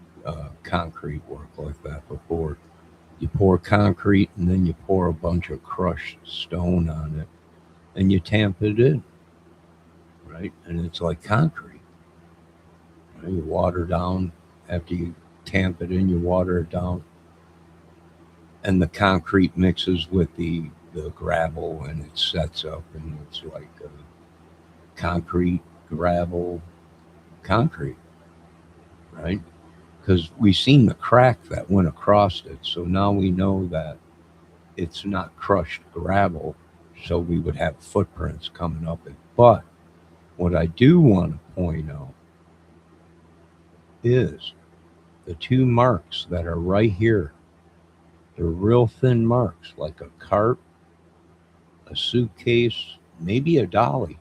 concrete work like that before. You pour concrete and then you pour a bunch of crushed stone on it and you tamp it in, right? And it's like concrete. Right? You water down after you tamp it in, you water it down. And the concrete mixes with the gravel and it sets up and it's like concrete, gravel, concrete, right? Because we've seen the crack that went across it. So now we know that it's not crushed gravel. So we would have footprints coming up it. But what I do want to point out is the two marks that are right here. They're real thin marks, like a cart, a suitcase, maybe a dolly.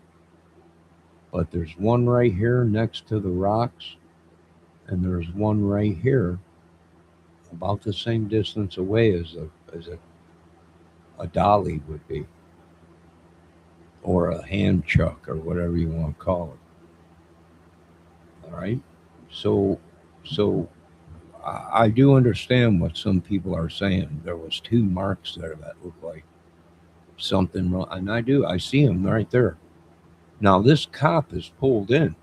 But there's one right here next to the rocks, and there's one right here, about the same distance away as a dolly would be, or a hand chuck, or whatever you want to call it. All right, so I do understand what some people are saying. There was two marks there that look like something wrong, and I see them right there. Now this cop is pulled in,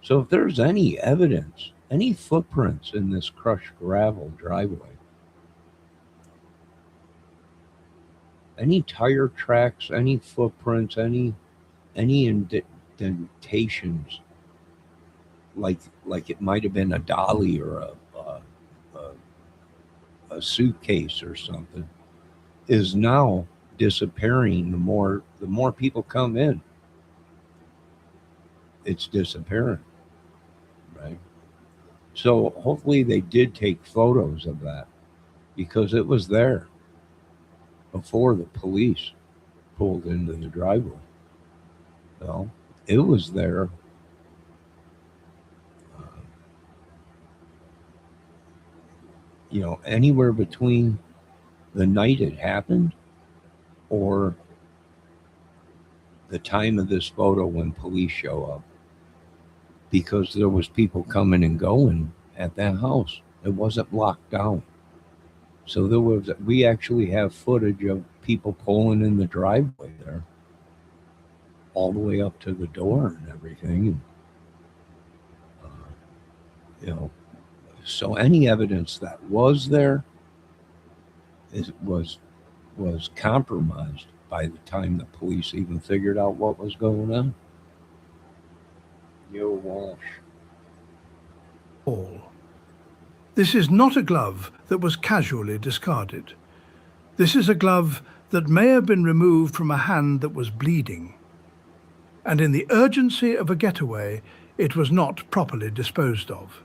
so if there's any evidence, any footprints in this crushed gravel driveway, any tire tracks, any footprints, any indentations, like it might have been a dolly or a suitcase or something, is now disappearing. The more people come in, it's disappearing, right? So hopefully they did take photos of that, because it was there before the police pulled into the driveway. Well, it was there anywhere between the night it happened or the time of this photo when police show up, because there was people coming and going at that house. It wasn't locked down. So we actually have footage of people pulling in the driveway there all the way up to the door and everything. And, so any evidence that was there was compromised by the time the police even figured out what was going on. Yo, Walsh. This is not a glove that was casually discarded. This is a glove that may have been removed from a hand that was bleeding. And in the urgency of a getaway, it was not properly disposed of.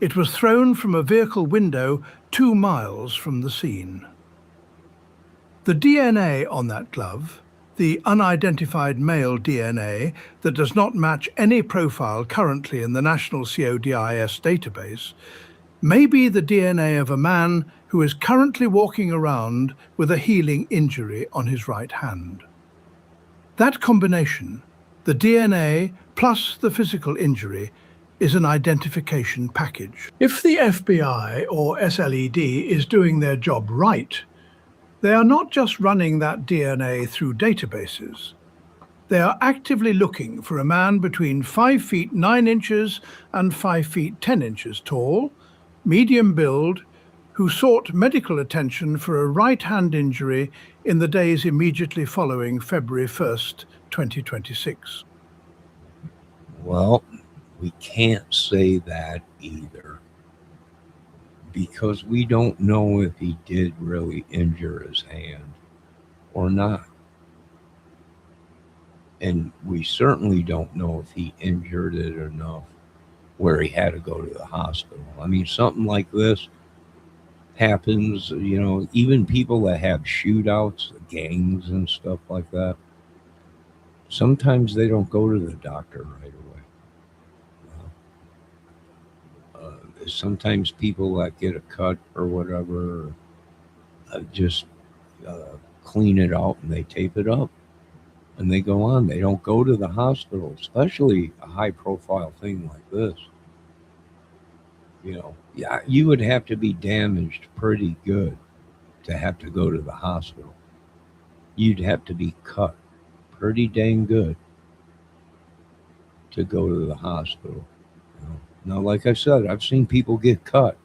It was thrown from a vehicle window 2 miles from the scene. The DNA on that glove, the unidentified male DNA that does not match any profile currently in the National CODIS database, may be the DNA of a man who is currently walking around with a healing injury on his right hand. That combination, the DNA plus the physical injury, is an identification package. If the FBI or SLED is doing their job right, they are not just running that DNA through databases. They are actively looking for a man between 5 feet 9 inches and 5 feet 10 inches tall, medium build, who sought medical attention for a right hand injury in the days immediately following February 1st, 2026. Well, we can't say that either, because we don't know if he did really injure his hand or not. And we certainly don't know if he injured it enough where he had to go to the hospital. I mean, something like this happens, even people that have shootouts, gangs and stuff like that, sometimes they don't go to the doctor right away. Sometimes people that get a cut or whatever just clean it out and they tape it up and they go on. They don't go to the hospital, especially a high profile thing like this. Yeah, you would have to be damaged pretty good to have to go to the hospital. You'd have to be cut pretty dang good to go to the hospital. Now, like I said, I've seen people get cut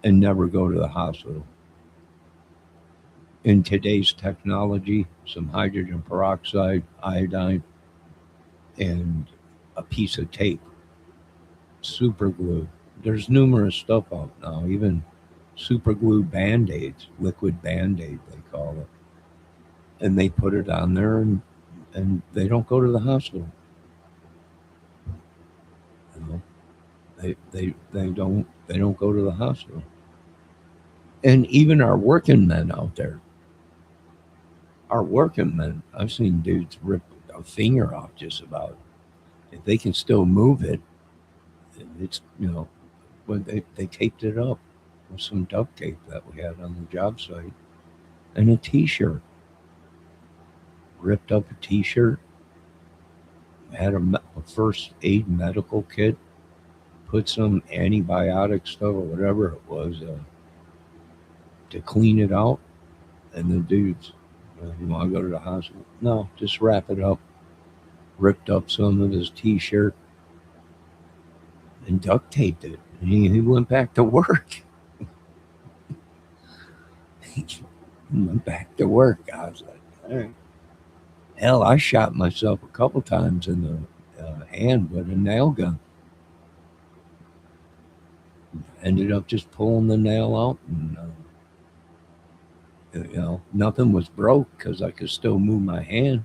and never go to the hospital. In today's technology, some hydrogen peroxide, iodine, and a piece of tape, super glue. There's numerous stuff out now, even super glue Band-Aids, liquid Band-Aid they call it. And they put it on there and they don't go to the hospital. They don't go to the hospital. And even our working men out there, I've seen dudes rip a finger off just about. If they can still move it, it's, when they taped it up with some duct tape that we had on the job site and a t-shirt. Ripped up a t-shirt, had a first aid medical kit, put some antibiotic stuff or whatever it was to clean it out. And the dudes, you want to go to the hospital? No, just wrap it up. Ripped up some of his t-shirt and duct taped it. And he went back to work. He went back to work. I was like, all right. Hell, I shot myself a couple times in the hand with a nail gun. Ended up just pulling the nail out, and nothing was broke because I could still move my hand.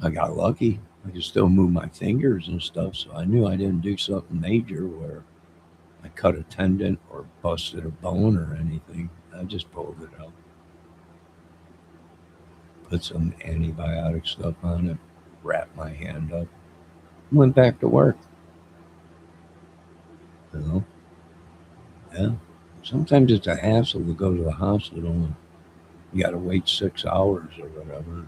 I got lucky. I could still move my fingers and stuff, so I knew I didn't do something major where I cut a tendon or busted a bone or anything. I just pulled it out. Put some antibiotic stuff on it, wrapped my hand up, went back to work. Yeah. Sometimes it's a hassle to go to the hospital and you got to wait 6 hours or whatever.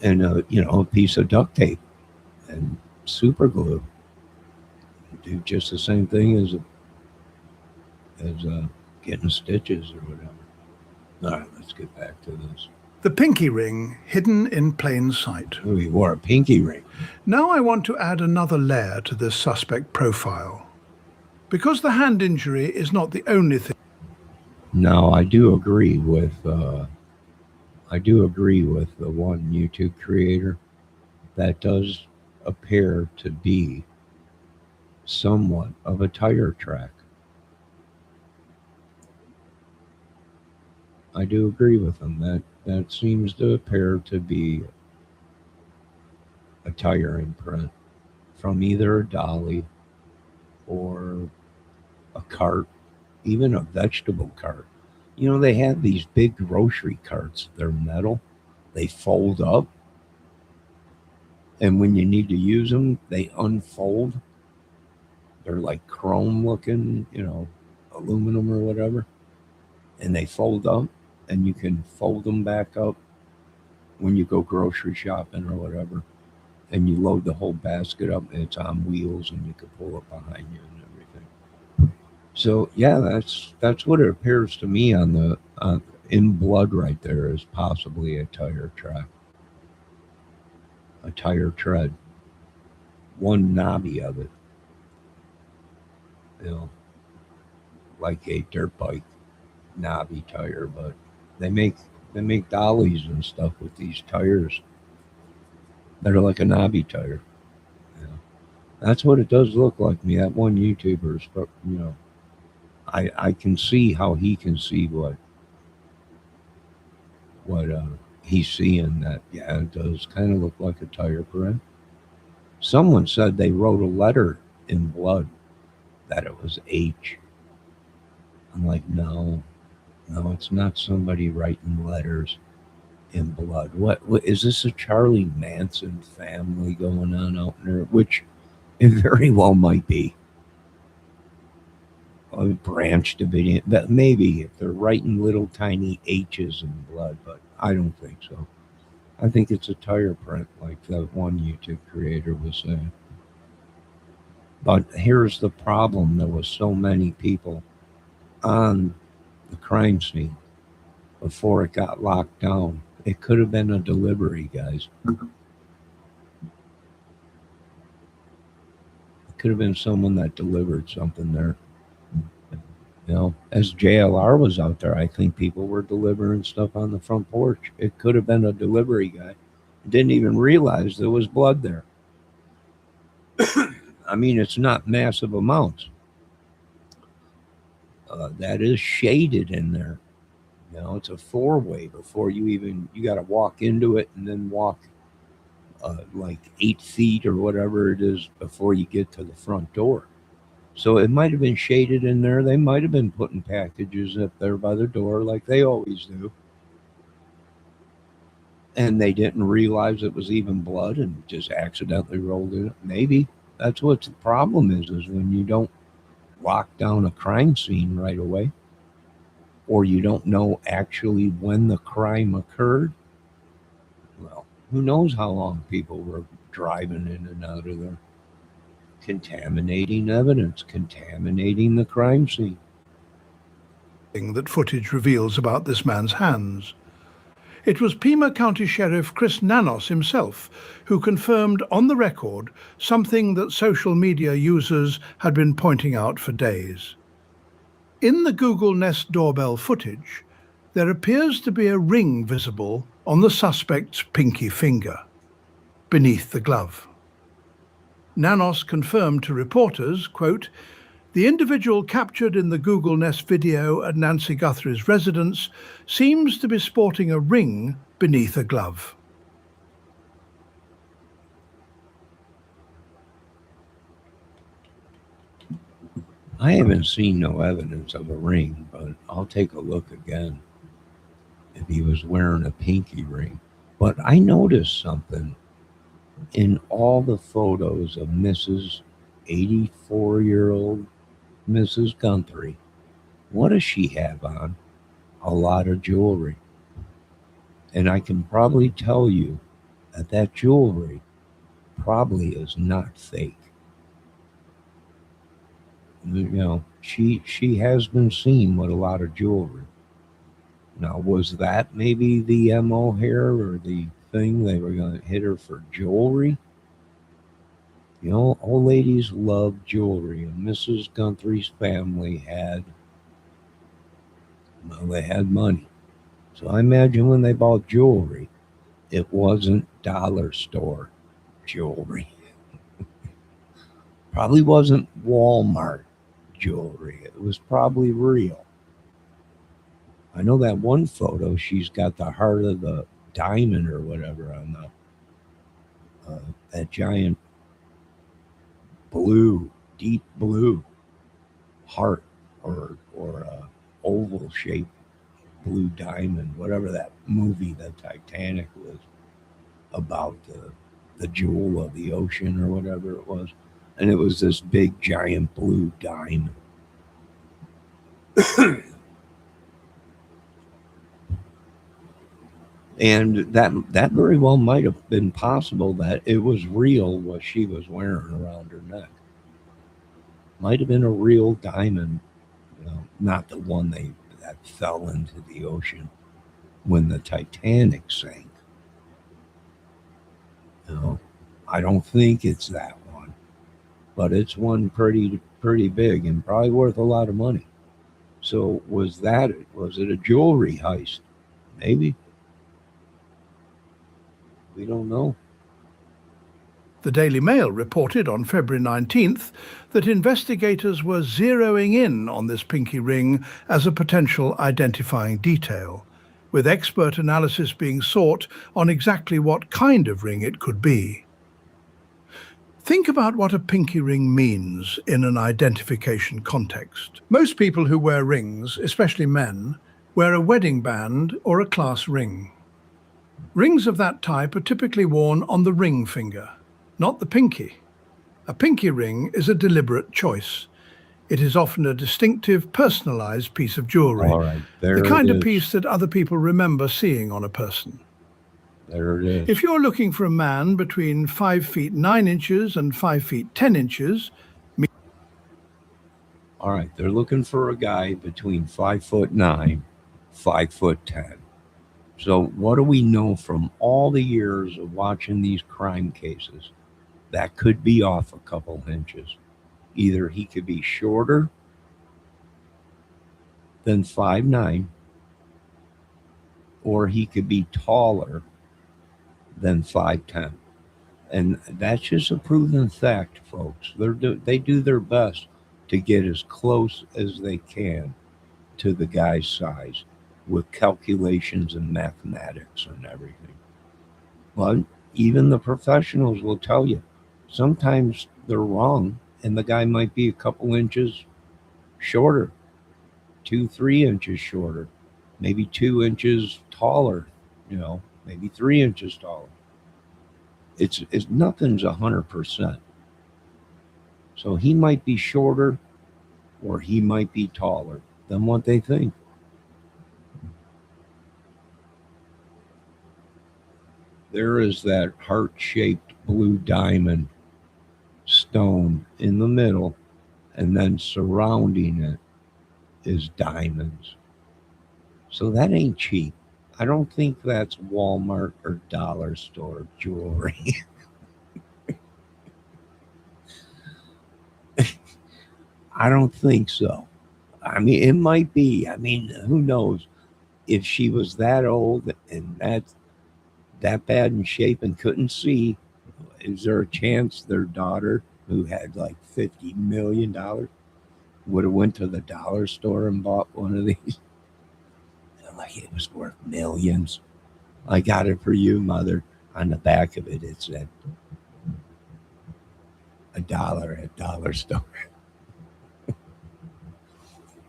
And, a piece of duct tape and super glue. Do just the same thing as getting stitches or whatever. All right, let's get back to this. The pinky ring hidden in plain sight. Oh, he wore a pinky ring. Now I want to add another layer to this suspect profile. Because the hand injury is not the only thing. Now, I do agree with the one YouTube creator that does appear to be somewhat of a tire track. I do agree with him. That seems to appear to be a tire imprint from either a dolly or a cart, even a vegetable cart. They have these big grocery carts. They're metal. They fold up. And when you need to use them, they unfold. They're like chrome looking, aluminum or whatever. And they fold up. And you can fold them back up when you go grocery shopping or whatever. And you load the whole basket up and it's on wheels and you can pull it behind you and everything. So yeah, that's what it appears to me on in blood right there is possibly a tire track, a tire tread, one knobby of it, you know, like a dirt bike knobby tire. But they make they make dollies and stuff with these tires that are like a knobby tire. You know, that's what it does look like to me. That one YouTuber, you know, I can see how he can see what he's seeing. That yeah, it does kind of look like a tire print. Someone said they wrote a letter in blood that it was H. I'm like, no, no, it's not somebody writing letters in blood. What is this, a Charlie Manson family going on out there? Which it very well might be a branch Davidian. That maybe if they're writing little tiny H's in blood, but I don't think so. I think it's a tire print, like that one YouTube creator was saying. But here's the problem: there was so many people on the crime scene before it got locked down. It could have been a delivery, guys. It could have been someone that delivered something there. You know, as JLR was out there, I think people were delivering stuff on the front porch. It could have been a delivery guy. Didn't even realize there was blood there. I mean, it's not massive amounts. That is shaded in there. You know, it's a four-way before you got to walk into it and then walk like 8 feet or whatever it is before you get to the front door. So it might have been shaded in there. They might have been putting packages up there by the door like they always do. And they didn't realize it was even blood and just accidentally rolled in it. Maybe that's what the problem is when you don't lock down a crime scene right away, or you don't know actually when the crime occurred. Well, who knows how long people were driving in and out of there, contaminating evidence, contaminating the crime scene. That footage reveals about this man's hands. It was Pima County Sheriff Chris Nanos himself who confirmed on the record something that social media users had been pointing out for days. In the Google Nest doorbell footage, there appears to be a ring visible on the suspect's pinky finger, beneath the glove. Nanos confirmed to reporters, quote, "The individual captured in the Google Nest video at Nancy Guthries' residence seems to be sporting a ring beneath a glove." I haven't seen no evidence of a ring, but I'll take a look again if he was wearing a pinky ring. But I noticed something in all the photos of Mrs. 84-year-old Mrs. Guthrie. What does she have on? A lot of jewelry. And I can probably tell you that that jewelry probably is not fake. You know, she has been seen with a lot of jewelry. Now, was that maybe the MO here or the thing they were going to hit her for jewelry? You know, old ladies love jewelry, and Mrs. Guthrie's family had, well, they had money. So I imagine when they bought jewelry, it wasn't dollar store jewelry. Probably wasn't Walmart jewelry. It was probably real. I know that one photo, she's got the heart of the diamond or whatever on that giant blue, deep blue heart or oval shaped blue diamond, whatever that movie, the Titanic, was about, the jewel of the ocean or whatever it was. And it was this big giant blue diamond. And that very well might have been possible that it was real what she was wearing around her neck. Might have been a real diamond, you know, not the one that fell into the ocean. when the Titanic sank. You know, I don't think it's that one, but it's one pretty big and probably worth a lot of money. So was it a jewelry heist? Maybe. We don't know. The Daily Mail reported on February 19th that investigators were zeroing in on this pinky ring as a potential identifying detail, with expert analysis being sought on exactly what kind of ring it could be. Think about what a pinky ring means in an identification context. Most people who wear rings, especially men, wear a wedding band or a class ring. Rings of that type are typically worn on the ring finger, not the pinky. A pinky ring is a deliberate choice. It is often a distinctive, personalized piece of jewelry, All right, there the kind it of is. piece that other people remember seeing on a person. There it is. If you're looking for a man between 5 feet 9 inches and 5 feet 10 inches, All right, they're looking for a guy between 5'9", 5'10". So what do we know from all the years of watching these crime cases? That could be off a couple inches. Either he could be shorter than 5'9", or he could be taller than 5'10". And that's just a proven fact, folks. They do their best to get as close as they can to the guy's size with calculations and mathematics and everything. But even the professionals will tell you sometimes they're wrong, and the guy might be a couple inches shorter, 2-3 inches shorter, maybe 2 inches taller, maybe 3 inches taller. It's nothing's 100%. So he might be shorter or he might be taller than what they think. There is that heart-shaped blue diamond stone in the middle, and then surrounding it is diamonds. So that ain't cheap. I don't think that's Walmart or dollar store jewelry. I don't think so. I mean, it might be. I mean, who knows? If she was that old and that bad in shape and couldn't see, is there a chance their daughter, who had like $50 million, would have went to the dollar store and bought one of these? Like, it was worth millions. I got it for you, mother. On the back of it, it said $1 at dollar store.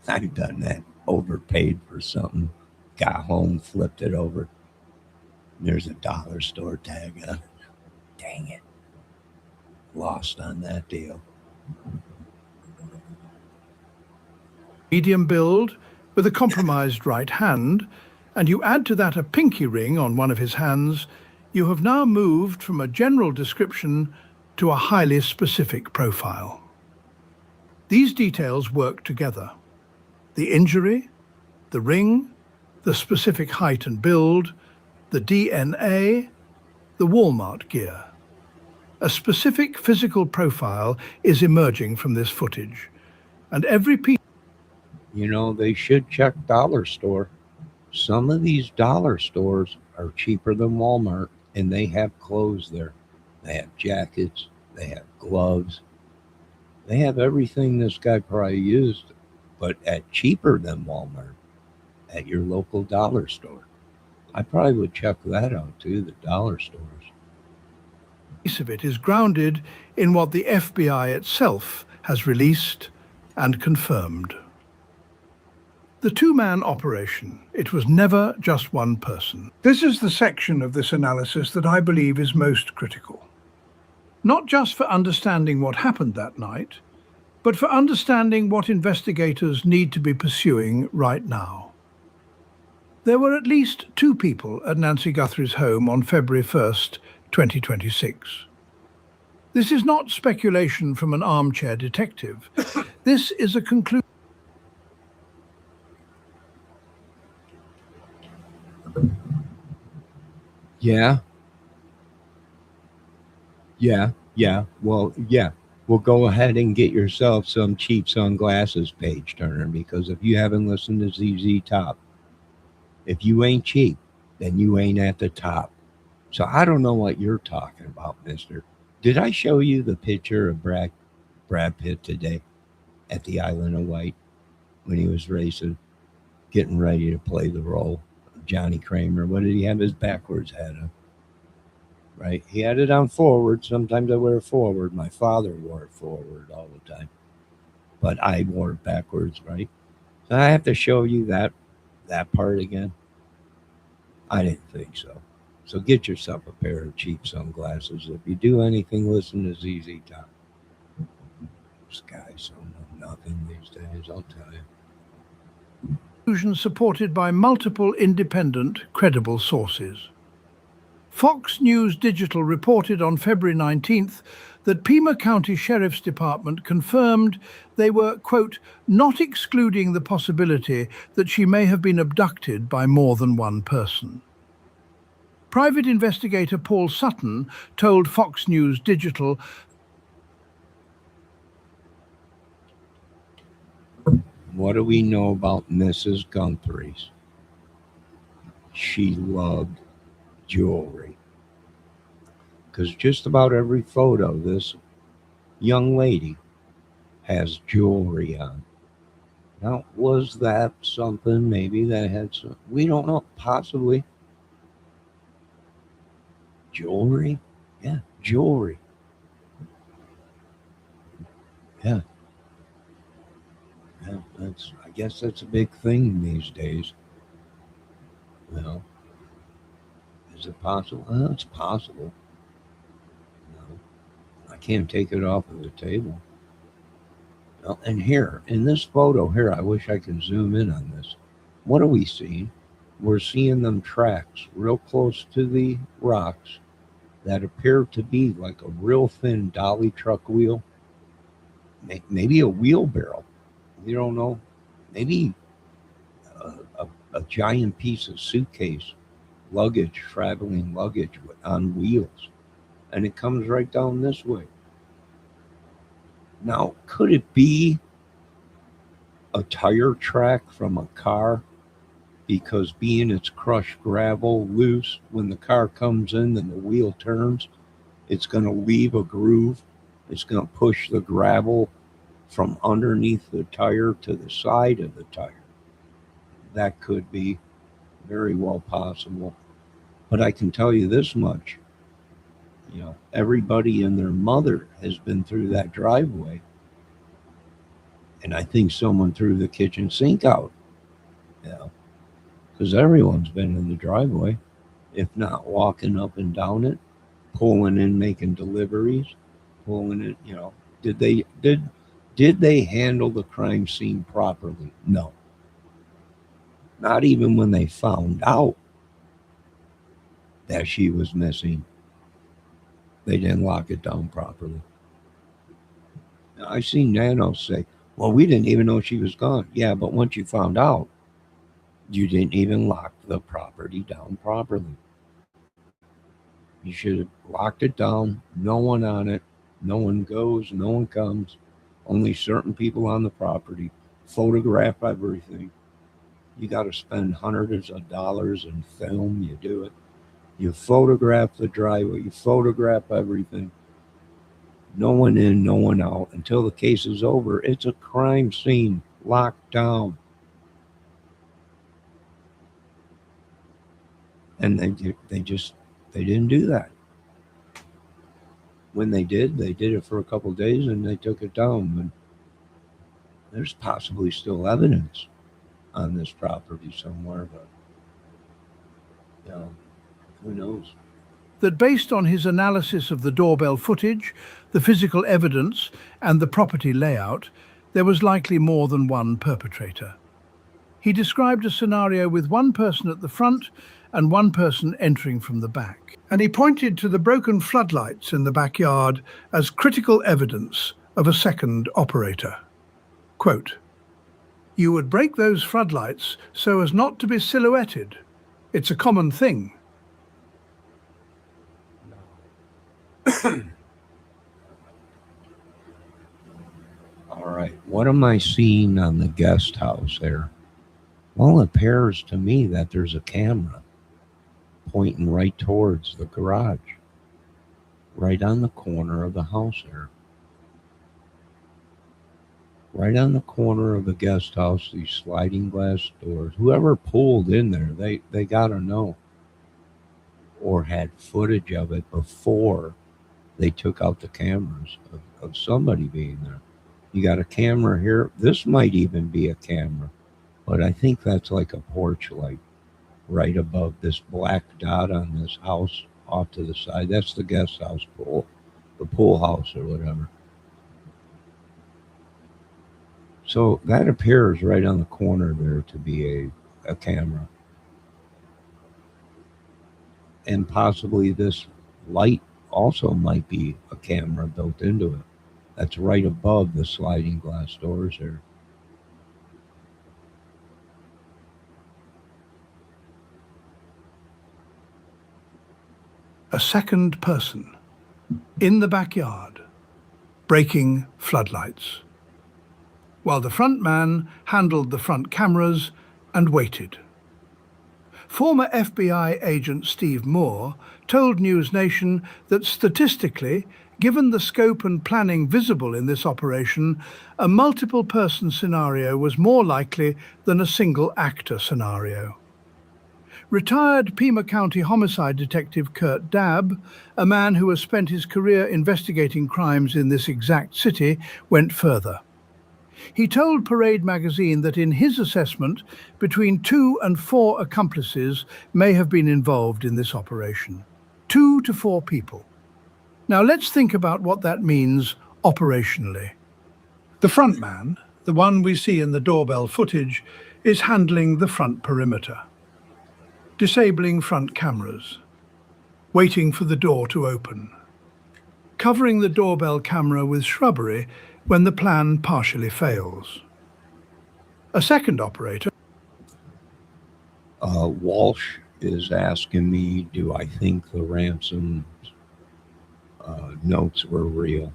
I've done that. Overpaid for something. Got home, flipped it over. There's a dollar store tag on it. Dang it. Lost on that deal. medium build with a compromised right hand, and you add to that a pinky ring on one of his hands, you have now moved from a general description to a highly specific profile. These details work together. The injury, the ring, the specific height and build, the DNA, the Walmart gear. A specific physical profile is emerging from this footage, and every piece... They should check dollar store. Some of these dollar stores are cheaper than Walmart, and they have clothes there. They have jackets, they have gloves, they have everything this guy probably used, but at cheaper than Walmart at your local dollar store. I probably would check that out too, the dollar stores. Piece of it is grounded in what the FBI itself has released and confirmed. The two-man operation. It was never just one person. This is the section of this analysis that I believe is most critical. Not just for understanding what happened that night, but for understanding what investigators need to be pursuing right now. There were at least two people at Nancy Guthries' home on February 1st, 2026. This is not speculation from an armchair detective. This is a conclusion. Yeah. Yeah. Well, yeah. Well, go ahead and get yourself some cheap sunglasses, Page Turner, because if you haven't listened to ZZ Top, if you ain't cheap, then you ain't at the top. So I don't know what you're talking about, mister. Did I show you the picture of Brad Pitt today at the Island of Wight when he was racing, getting ready to play the role of Johnny Kramer? What did he have his backwards hat on? Right? He had it on forward. Sometimes I wear it forward. My father wore it forward all the time, but I wore it backwards, right? So I have to show you that part again. I didn't think so. So get yourself a pair of cheap sunglasses. If you do anything, listen to ZZ Top. This guys don't know nothing these days, I'll tell you. Supported by multiple independent, credible sources. Fox News Digital reported on February 19th that Pima County Sheriff's Department confirmed they were, quote, not excluding the possibility that she may have been abducted by more than one person. Private investigator Paul Sutton told Fox News Digital, what do we know about Mrs. Guthries? She loved jewelry. Because just about every photo, this young lady has jewelry on. Now, was that something maybe that had some, we don't know, possibly. Jewelry? Yeah, jewelry. Yeah. Yeah, I guess that's a big thing these days. Well, is it possible? It's possible. No, I can't take it off of the table. Well, and here, in this photo here, I wish I could zoom in on this. What are we seeing? We're seeing them tracks real close to the rocks that appear to be like a real thin dolly truck wheel. Maybe a wheelbarrow. We don't know. Maybe a giant piece of suitcase luggage, traveling luggage on wheels. And it comes right down this way. Now, could it be a tire track from a car? Because being it's crushed gravel loose, when the car comes in and the wheel turns, it's going to leave a groove. It's going to push the gravel from underneath the tire to the side of the tire. That could be very well possible. But I can tell you this much. Everybody and their mother has been through that driveway. And I think someone threw the kitchen sink out. Because everyone's been in the driveway, if not walking up and down it, pulling in, making deliveries, pulling it. Did they handle the crime scene properly? No. Not even when they found out that she was missing, they didn't lock it down properly. Now, I seen Nano say, well, we didn't even know she was gone. Yeah, but once you found out, you didn't even lock the property down properly. You should have locked it down, no one on it, no one goes, no one comes, only certain people on the property, photograph everything. You got to spend hundreds of dollars in film, you do it. You photograph the driveway, you photograph everything. No one in, no one out. Until the case is over, it's a crime scene, locked down. And they didn't do that. When they did it for a couple of days and they took it down. And there's possibly still evidence on this property somewhere, but who knows? That based on his analysis of the doorbell footage, the physical evidence, and the property layout, there was likely more than one perpetrator. He described a scenario with one person at the front and one person entering from the back. And he pointed to the broken floodlights in the backyard as critical evidence of a second operator. Quote, "You would break those floodlights so as not to be silhouetted," It's a common thing. All right. What am I seeing on the guest house there? Well, it appears to me that there's a camera pointing right towards the garage, right on the corner of the house there. Right on the corner of the guest house, these sliding glass doors. Whoever pulled in there, they got to know or had footage of it before they took out the cameras of somebody being there. You got a camera here. This might even be a camera, but I think that's like a porch light right above this black dot on this house off to the side. That's the guest house pool, the pool house or whatever. So that appears right on the corner there to be a camera. And possibly this light also might be a camera built into it. That's right above the sliding glass doors there. A second person in the backyard, breaking floodlights, while the front man handled the front cameras and waited. Former FBI agent Steve Moore told News Nation that statistically, given the scope and planning visible in this operation, a multiple-person scenario was more likely than a single-actor scenario. Retired Pima County homicide detective Kurt Dabb, a man who has spent his career investigating crimes in this exact city, went further. He told Parade magazine that in his assessment, between 2 and 4 accomplices may have been involved in this operation. 2 to 4 people. Now let's think about what that means operationally. The front man, the one we see in the doorbell footage, is handling the front perimeter, disabling front cameras, waiting for the door to open, covering the doorbell camera with shrubbery when the plan partially fails. A second operator. Walsh is asking me, do I think the ransom notes were real?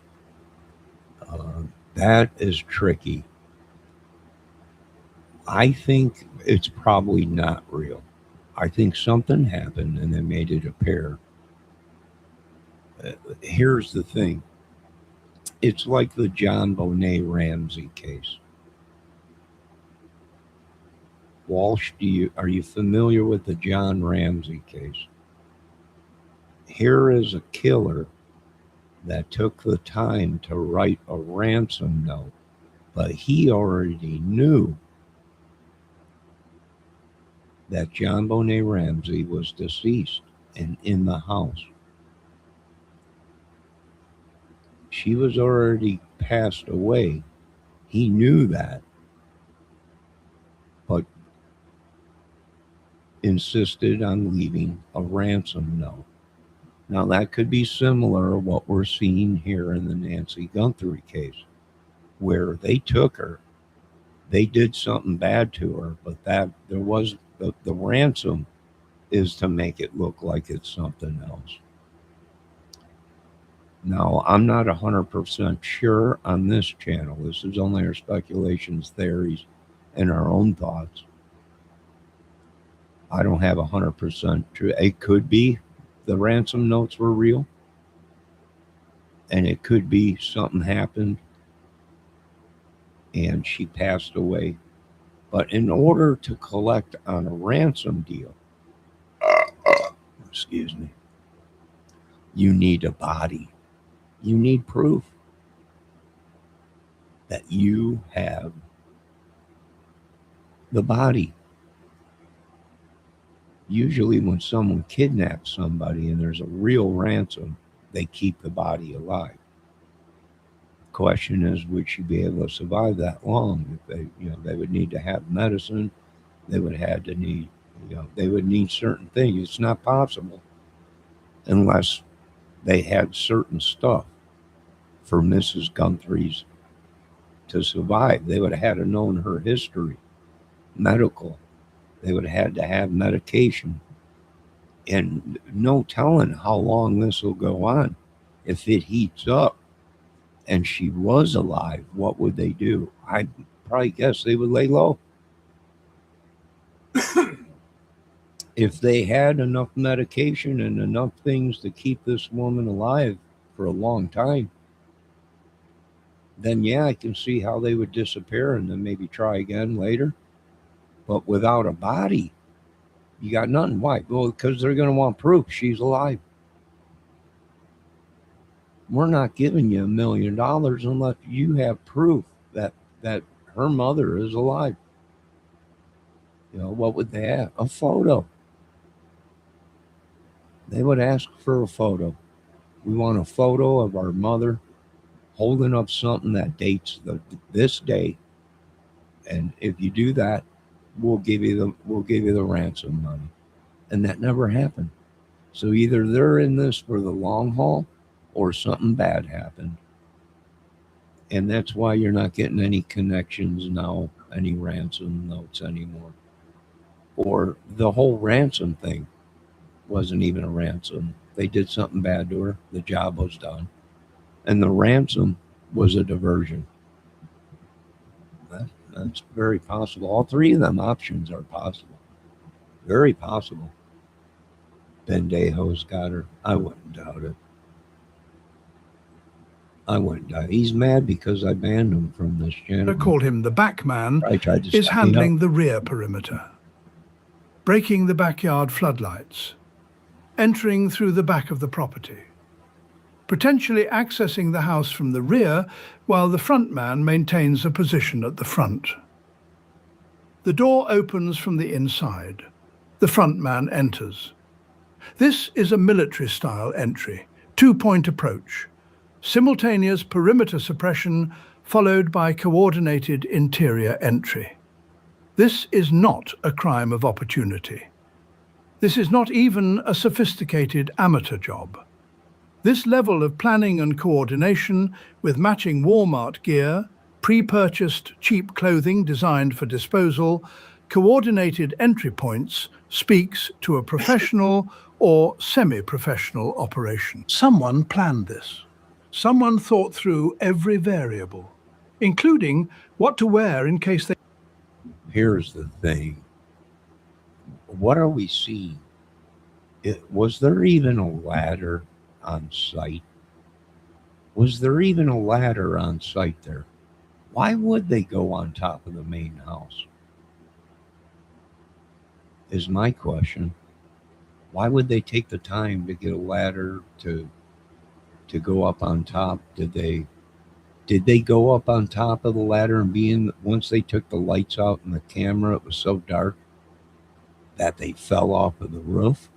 That is tricky. I think it's probably not real. I think something happened and they made it appear. Here's the thing. It's like the John Bonet Ramsey case. Walsh, are you familiar with the John Ramsey case? Here is a killer that took the time to write a ransom note, but he already knew that John Bonet Ramsey was deceased and in the house. She was already passed away. He knew that, but insisted on leaving a ransom note. Now, that could be similar to what we're seeing here in the Nancy Guthrie case, where they took her, they did something bad to her, but that there was the ransom is to make it look like it's something else. Now, I'm not 100% sure on this channel. This is only our speculations, theories, and our own thoughts. I don't have 100% true. It could be the ransom notes were real, and it could be something happened and she passed away. But in order to collect on a ransom deal, excuse me, you need a body. You need proof that you have the body. Usually when someone kidnaps somebody and there's a real ransom, they keep the body alive. Question is, would she be able to survive that long? If they would need to have medicine. They would have to need, they would need certain things. It's not possible unless they had certain stuff for Mrs. Guthries to survive. They would have had to know her history, medical. They would have had to have medication And no telling how long this will go on. If it heats up and she was alive, what would they do? I'd probably guess they would lay low. If they had enough medication and enough things to keep this woman alive for a long time, then yeah, I can see how they would disappear and then maybe try again later. But without a body, you got nothing. Why? Well, because they're going to want proof she's alive. We're not giving you $1 million unless you have proof that her mother is alive. What would they have? A photo. They would ask for a photo. We want a photo of our mother holding up something that dates this day. And if you do that, we'll give you the ransom money. And that never happened. So either they're in this for the long haul or something bad happened. And that's why you're not getting any connections now, any ransom notes anymore. Or the whole ransom thing wasn't even a ransom. They did something bad to her. The job was done. And the ransom was a diversion. That's very possible. All three of them options are possible. Very possible. Bendejo's got her. I wouldn't doubt it. I wouldn't doubt it. He's mad because I banned him from this channel. Call him the backman, is handling the rear perimeter, breaking the backyard floodlights, entering through the back of the property, potentially accessing the house from the rear while the front man maintains a position at the front. The door opens from the inside. The front man enters. This is a military-style entry, two-point approach, simultaneous perimeter suppression followed by coordinated interior entry. This is not a crime of opportunity. This is not even a sophisticated amateur job. This level of planning and coordination with matching Walmart gear, pre-purchased cheap clothing designed for disposal, coordinated entry points speaks to a professional or semi-professional operation. Someone planned this. Someone thought through every variable, including what to wear in case they... Here's the thing. What are we seeing? Was there even a ladder on site? Was there even a ladder on site there? Why would they go on top of the main house? Is my question. Why would they take the time to get a ladder to go up on top? Did they go up on top of the ladder and once they took the lights out and the camera, it was so dark that they fell off of the roof?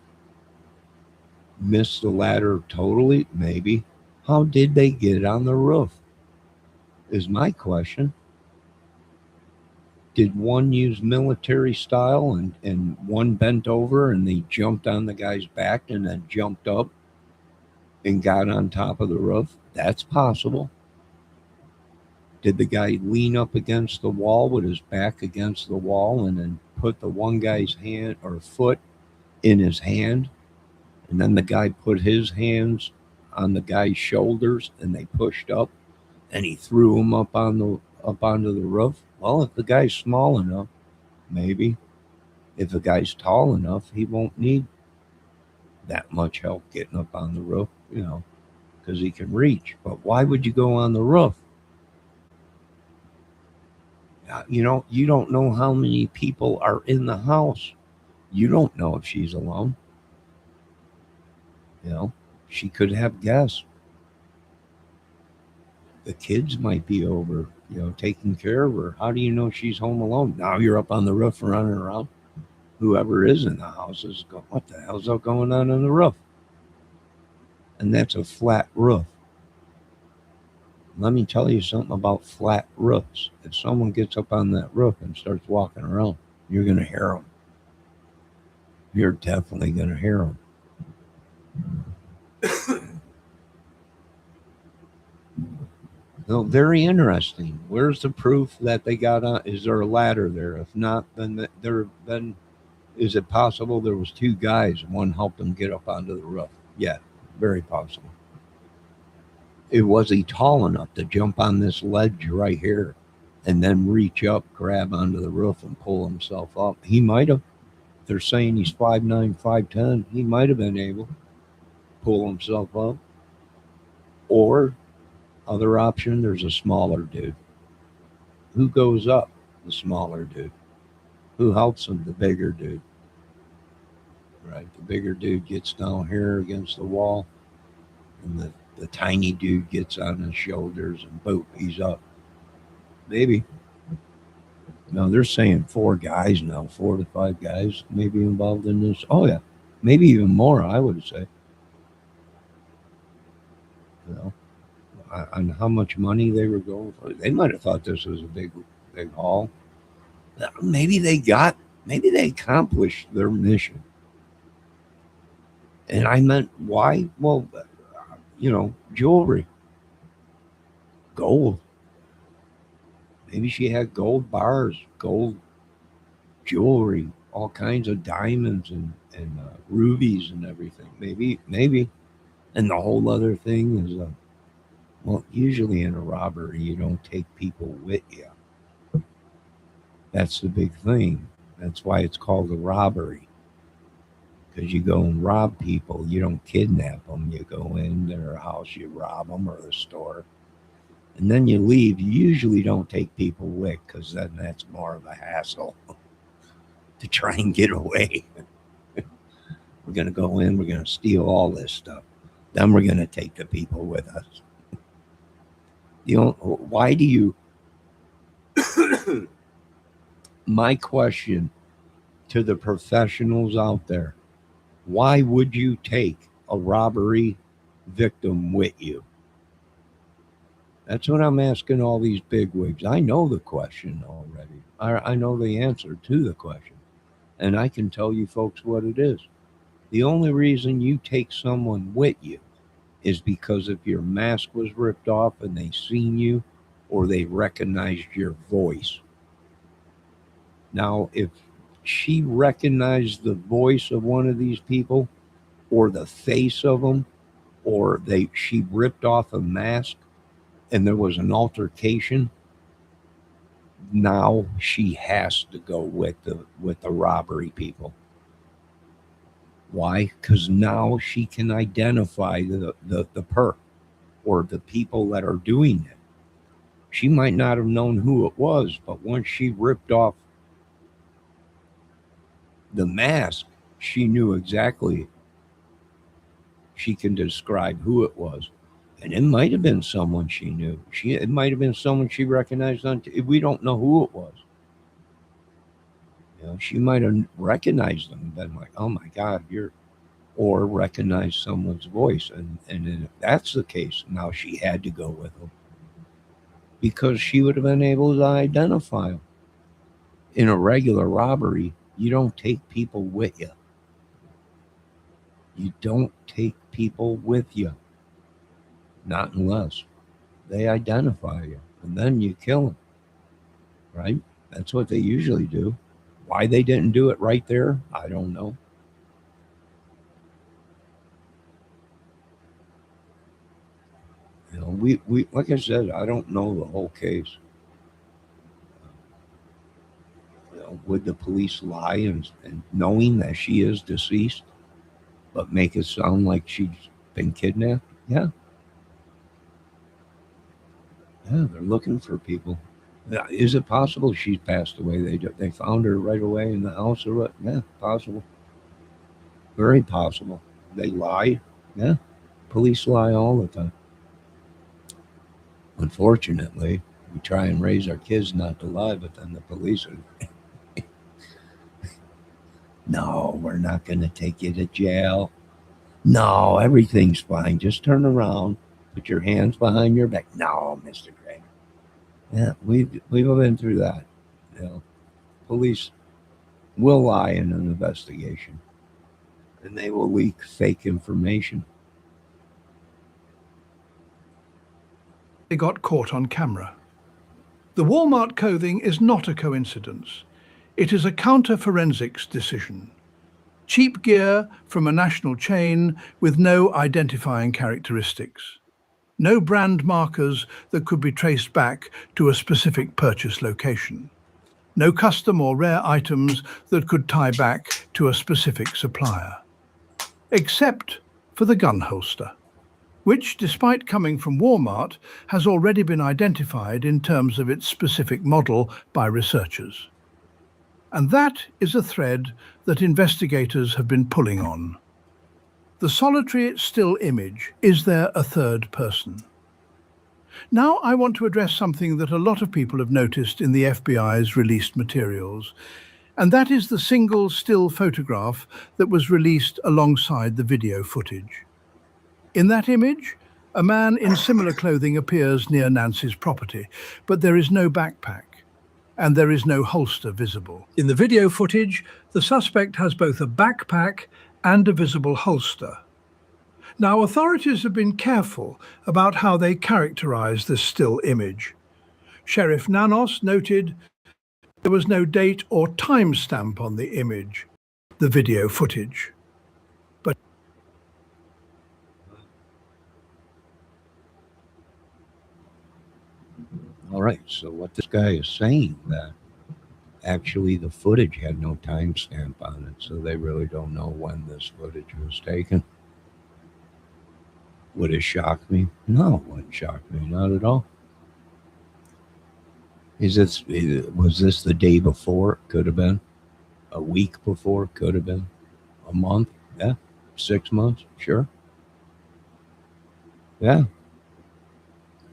Missed the ladder totally? Maybe. How did they get on the roof? Is my question. Did one use military style and one bent over and they jumped on the guy's back and then jumped up and got on top of the roof? That's possible. Did the guy lean up against the wall with his back against the wall and then put the one guy's hand or foot in his hand? And then the guy put his hands on the guy's shoulders and they pushed up and he threw him up onto the roof? Well, if the guy's small enough, maybe. If the guy's tall enough, he won't need that much help getting up on the roof, because he can reach. But why would you go on the roof? You don't know how many people are in the house. You don't know if she's alone. She could have guests. The kids might be over, taking care of her. How do you know she's home alone? Now you're up on the roof running around. Whoever is in the house is going, what the hell's going on the roof? And that's a flat roof. Let me tell you something about flat roofs. If someone gets up on that roof and starts walking around, you're going to hear them. You're definitely going to hear them. No, very interesting. Where's the proof that they got on? Is there a ladder there? If not, then Is it possible there was two guys, one helped him get up onto the roof? Yeah, very possible. Was he tall enough to jump on this ledge right here and then reach up, grab onto the roof, and pull himself up? He might have. They're saying he's 5'9", 5'10". He might have been able to pull himself up. Or, other option, there's a smaller dude. Who goes up? The smaller dude. Who helps him? The bigger dude. Right? The bigger dude gets down here against the wall, and the tiny dude gets on his shoulders, and boom, he's up. Maybe. No, they're saying 4 guys now, 4 to 5 guys maybe involved in this. Oh yeah, maybe even more. I would say. You know, on how much money they were going for. They might have thought this was a big haul. Maybe they accomplished their mission. And I meant why? Well, jewelry, gold. Maybe she had gold bars, gold jewelry, all kinds of diamonds and rubies and everything. Maybe. And the whole other thing is, well, usually in a robbery, you don't take people with you. That's the big thing. That's why it's called a robbery. Because you go and rob people. You don't kidnap them. You go in their house, you rob them, or the store. And then you leave. You usually don't take people with, because then that's more of a hassle to try and get away. We're going to go in, we're going to steal all this stuff. Then we're going to take the people with us. Why do you... My question to the professionals out there, why would you take a robbery victim with you? That's what I'm asking all these bigwigs. I know the question already. I know the answer to the question. And I can tell you folks what it is. The only reason you take someone with you is because if your mask was ripped off and they seen you, or they recognized your voice. Now, if she recognized the voice of one of these people, or the face of them, or she ripped off a mask and there was an altercation, now she has to go with the robbery people. Why? Because now she can identify the perp or the people that are doing it. She might not have known who it was, but once she ripped off the mask, she knew exactly. She can describe who it was. And it might have been someone she knew. It might have been someone she recognized we don't know who it was. She might have recognized them and been like, oh my God, or recognized someone's voice. And if that's the case, now she had to go with them. Because she would have been able to identify them. In a regular robbery, you don't take people with you. You don't take people with you. Not unless they identify you. And then you kill them. Right? That's what they usually do. Why they didn't do it right there, I don't know. We like I said, I don't know the whole case. Would the police lie and knowing that she is deceased, but make it sound like she's been kidnapped? Yeah. Yeah, they're looking for people. Is it possible she's passed away? They found her right away in the house or what? Yeah, possible. Very possible. They lie. Yeah, police lie all the time. Unfortunately, we try and raise our kids not to lie, but then the police are, no, we're not going to take you to jail. No, everything's fine. Just turn around, put your hands behind your back. No, Mr. Gregg. Yeah, we've been through that. Police will lie in an investigation, and they will leak fake information. They got caught on camera. The Walmart clothing is not a coincidence. It is a counter-forensics decision. Cheap gear from a national chain with no identifying characteristics. No brand markers that could be traced back to a specific purchase location. No custom or rare items that could tie back to a specific supplier. Except for the gun holster, which, despite coming from Walmart, has already been identified in terms of its specific model by researchers. And that is a thread that investigators have been pulling on. The solitary still image, is there a third person? Now I want to address something that a lot of people have noticed in the FBI's released materials, and that is the single still photograph that was released alongside the video footage. In that image, a man in similar clothing appears near Nancy's property, but there is no backpack, and there is no holster visible. In the video footage, the suspect has both a backpack and a visible holster. Now, authorities have been careful about how they characterize this still image. Sheriff Nanos noted there was no date or timestamp on the image, the video footage. But all right, so what this guy is saying, that actually the footage had no timestamp on it, so they really don't know when this footage was taken. Would it shock me? No, it wouldn't shock me, not at all. Was this the day before? Could have been. A week before? Could have been. A month? Yeah. 6 months? Sure. Yeah.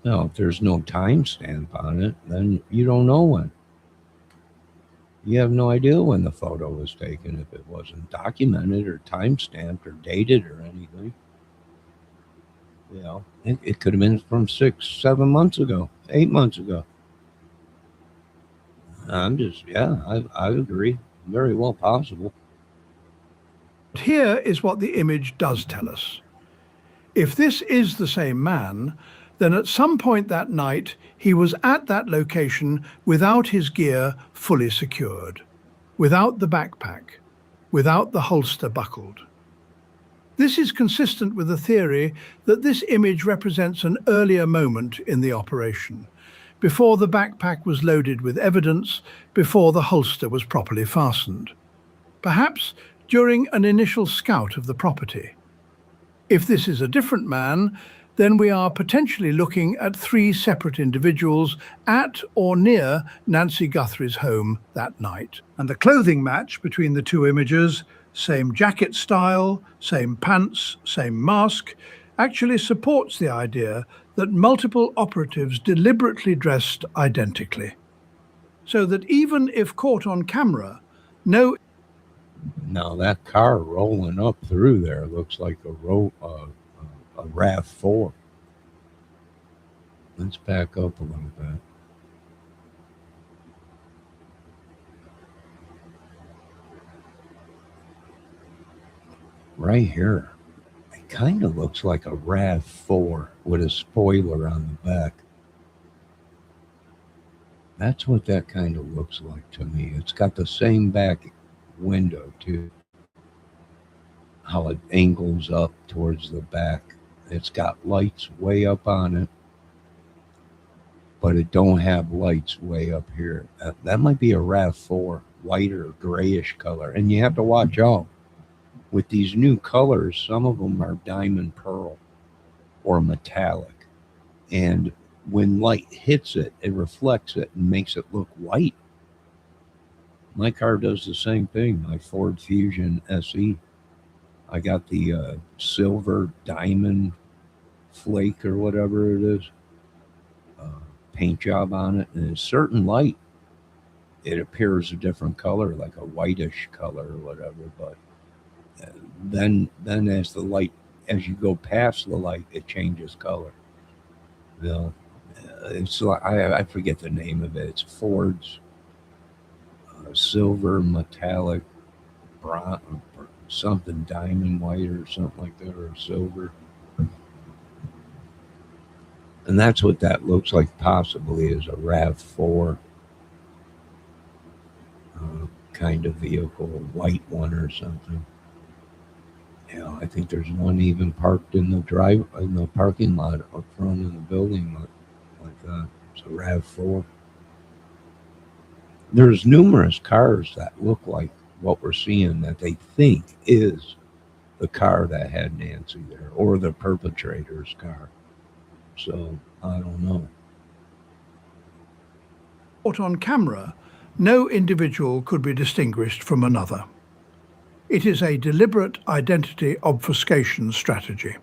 No, if there's no timestamp on it, then you don't know when. You have no idea when the photo was taken if it wasn't documented or timestamped or dated or anything. You know, it could have been from 6, 7 months ago, 8 months ago. I agree. Very well possible. here is what the image does tell us. If this is the same man, then at some point that night, he was at that location without his gear fully secured, without the backpack, without the holster buckled. This is consistent with the theory that this image represents an earlier moment in the operation, before the backpack was loaded with evidence, before the holster was properly fastened. Perhaps during an initial scout of the property. If this is a different man, then we are potentially looking at 3 separate individuals at or near Nancy Guthrie's home that night. And the clothing match between the 2 images, same jacket style, same pants, same mask, actually supports the idea that multiple operatives deliberately dressed identically. So that even if caught on camera, no... Now that car rolling up through there looks like a RAV4. Let's back up a little bit. Right here, it kind of looks like a RAV4 with a spoiler on the back. That's what that kind of looks like to me. It's got the same back window too. How it angles up towards the back. It's got lights way up on it, but it don't have lights way up here. That might be a RAV4, white or grayish color. And you have to watch out. With these new colors, some of them are diamond pearl or metallic. And when light hits it, it reflects it and makes it look white. My car does the same thing, my Ford Fusion SE. I got the silver diamond flake or whatever it is, paint job on it. And in a certain light, it appears a different color, like a whitish color or whatever. But then as the light, as you go past the light, it changes color. You know, it's like, I forget the name of it. It's Ford's silver metallic bronze, something diamond white or something like that, or silver. And that's what that looks like, possibly, is a RAV4. kind of vehicle, a white one or something. Yeah, I think there's one even parked in the parking lot up front of the building, like that. It's a Rav4. There's numerous cars that look like what we're seeing that they think is the car that had Nancy there, or the perpetrator's car. So I don't know. On camera, no individual could be distinguished from another. It is a deliberate identity obfuscation strategy.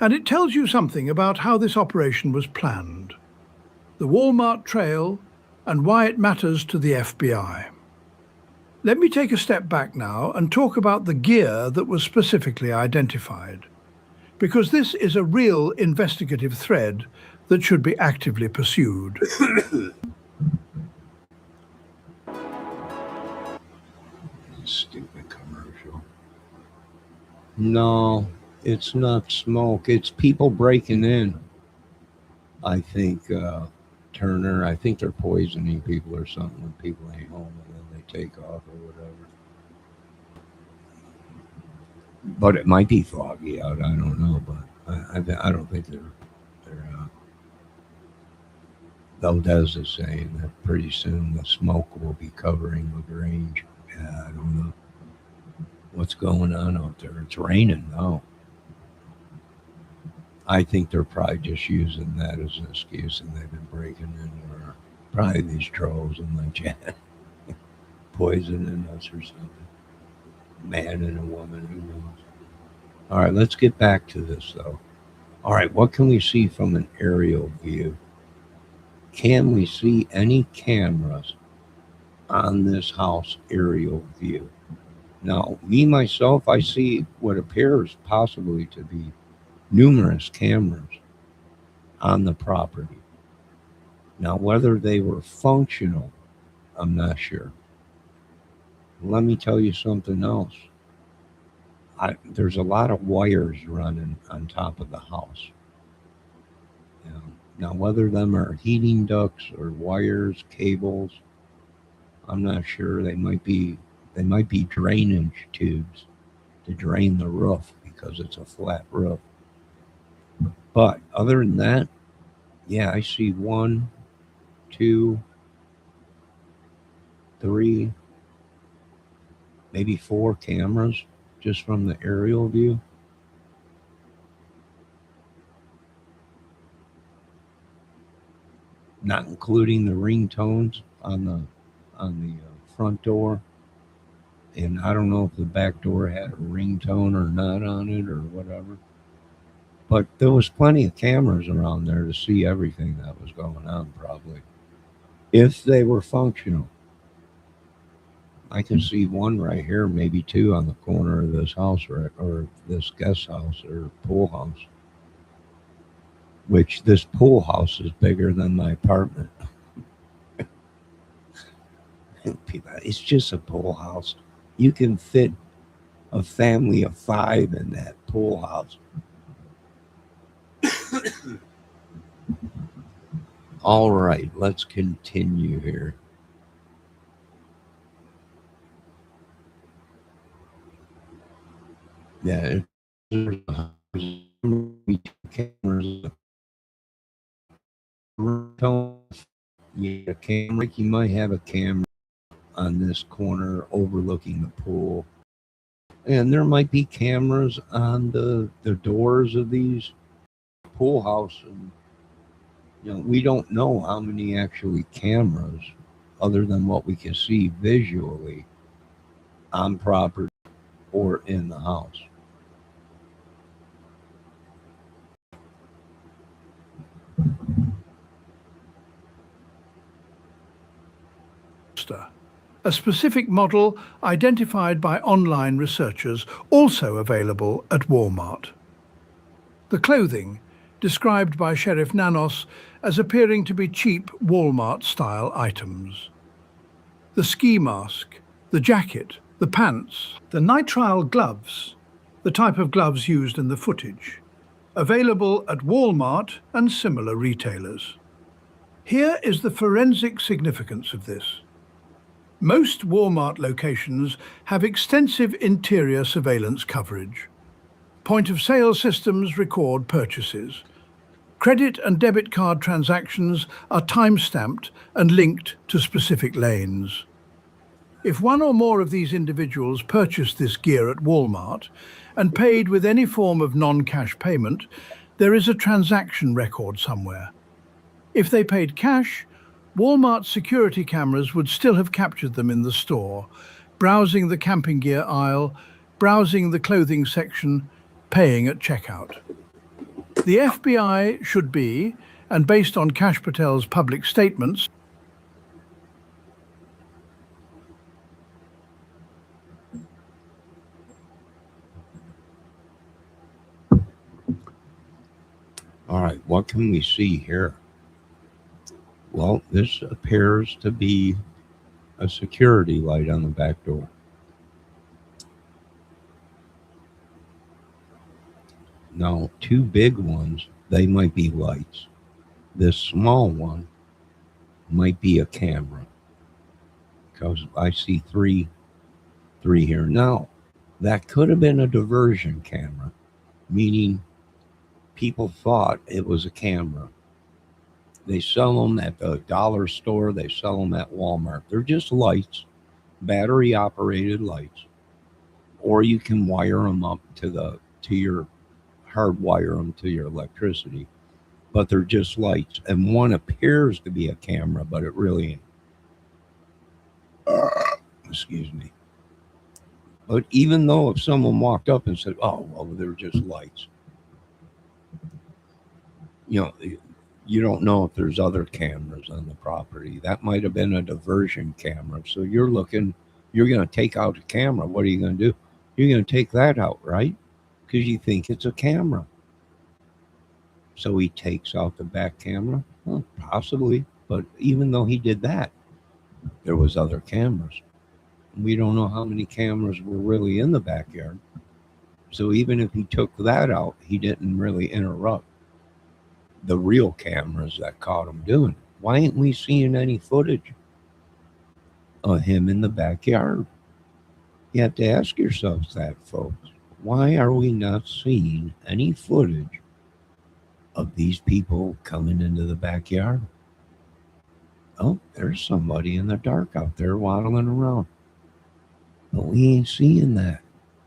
And it tells you something about how this operation was planned, the Walmart trail, and why it matters to the FBI. Let me take a step back now and talk about the gear that was specifically identified, because this is a real investigative thread that should be actively pursued. Stupid commercial. No, it's not smoke. It's people breaking in. I think, Turner, I think they're poisoning people or something when people ain't home and then they take off or whatever. But it might be foggy out. I don't know. But I don't think they're Valdez is saying that pretty soon the smoke will be covering the range. Yeah, I don't know what's going on out there. It's raining now. I think they're probably just using that as an excuse, and they've been breaking in, or probably these trolls and like that, poisoning us or something. Man and a woman, who knows? All right, let's get back to this though. All right, what can we see from an aerial view? Can we see any cameras on this house aerial view? Now, me myself, I see what appears possibly to be numerous cameras on the property. Now, whether they were functional, I'm not sure. Let me tell you something else. There's a lot of wires running on top of the house. Now, whether them are heating ducts or wires, cables, I'm not sure. They might be drainage tubes to drain the roof because it's a flat roof. But other than that, yeah, I see 1, 2, 3, maybe 4 cameras just from the aerial view. Not including the ringtones on the front door. And I don't know if the back door had a ringtone or not on it or whatever. But there was plenty of cameras around there to see everything that was going on, probably. If they were functional. I can see 1 right here, maybe 2 on the corner of this house or this guest house or pool house. Which this pool house is bigger than my apartment. It's just a pool house. You can fit a family of 5 in that pool house. All right, let's continue here. Yeah, there's cameras. Yeah, camera. You might have a camera on this corner overlooking the pool, and there might be cameras on the doors of these pool houses. We don't know how many actually cameras, other than what we can see visually, on property or in the house. A specific model identified by online researchers, also available at Walmart. The clothing, described by Sheriff Nanos as appearing to be cheap Walmart-style items. The ski mask, the jacket, the pants, the nitrile gloves, the type of gloves used in the footage, available at Walmart and similar retailers. Here is the forensic significance of this. Most Walmart locations have extensive interior surveillance coverage. Point-of-sale systems record purchases. Credit and debit card transactions are time-stamped and linked to specific lanes. If one or more of these individuals purchased this gear at Walmart and paid with any form of non-cash payment, there is a transaction record somewhere. If they paid cash, Walmart's security cameras would still have captured them in the store, browsing the camping gear aisle, browsing the clothing section, paying at checkout. The FBI should be, and based on Kash Patel's public statements, All right, what can we see here? Well, this appears to be a security light on the back door. Now, two big ones, they might be lights. This small one might be a camera, because I see three here. Now, that could have been a diversion camera, meaning people thought it was a camera. They sell them at the dollar store. They sell them at Walmart. They're just lights, battery operated lights, or you can wire them up to your hardwire them to your electricity, but they're just lights. And one appears to be a camera, but it really ain't. Excuse me. But even though if someone walked up and said, oh, well, they're just lights, you don't know if there's other cameras on the property. That might have been a diversion camera. So you're going to take out a camera. What are you going to do? You're going to take that out, right? Because you think it's a camera. So he takes out the back camera? Well, possibly. But even though he did that, there was other cameras. We don't know how many cameras were really in the backyard. So even if he took that out, he didn't really interrupt the real cameras that caught him doing it. Why ain't we seeing any footage of him in the backyard? You have to ask yourselves that, folks. Why are we not seeing any footage of these people coming into the backyard? Oh, there's somebody in the dark out there waddling around. But we ain't seeing that.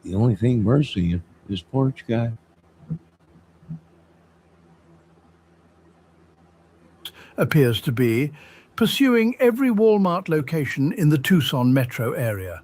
The only thing we're seeing is porch guy. appears to be pursuing every Walmart location in the Tucson metro area,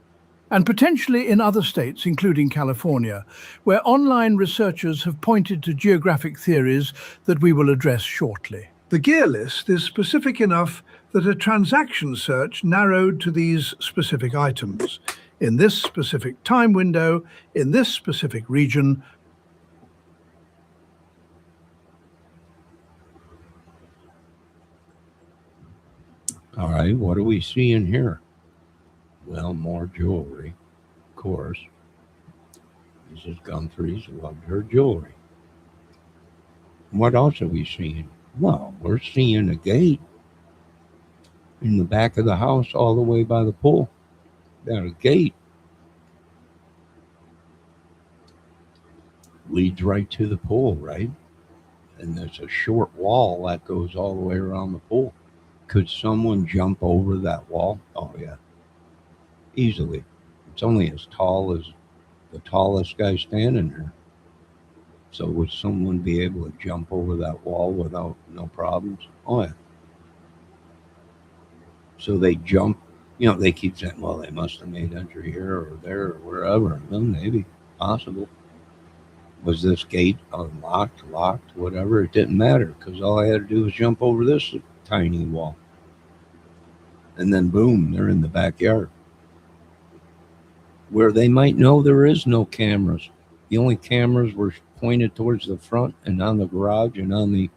and potentially in other states, including California, where online researchers have pointed to geographic theories that we will address shortly. The gear list is specific enough that a transaction search narrowed to these specific items, in this specific time window, in this specific region. All right, what are we seeing here? Well, more jewelry, of course. This is Guthries, loved her jewelry. What else are we seeing? Well, we're seeing a gate in the back of the house all the way by the pool. Got a gate. Leads right to the pool, right? And there's a short wall that goes all the way around the pool. Could someone jump over that wall? Oh, yeah. Easily. It's only as tall as the tallest guy standing there. So would someone be able to jump over that wall without no problems? Oh, yeah. So they jump. You know, they keep saying, well, they must have made entry here or there or wherever. Well, maybe. Possible. Was this gate unlocked, locked, whatever? It didn't matter because all I had to do was jump over this tiny wall. And then, boom, they're in the backyard. Where they might know there is no cameras. The only cameras were pointed towards the front and on the garage and on the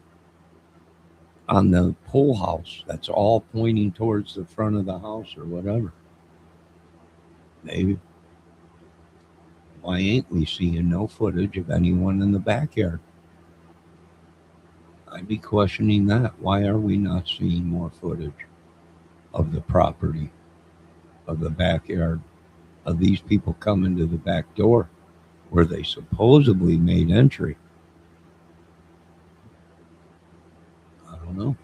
pool house. That's all pointing towards the front of the house or whatever. Maybe. Why ain't we seeing no footage of anyone in the backyard? I'd be questioning that. Why are we not seeing more footage of the property of the backyard of these people coming to the back door where they supposedly made entry. I don't know.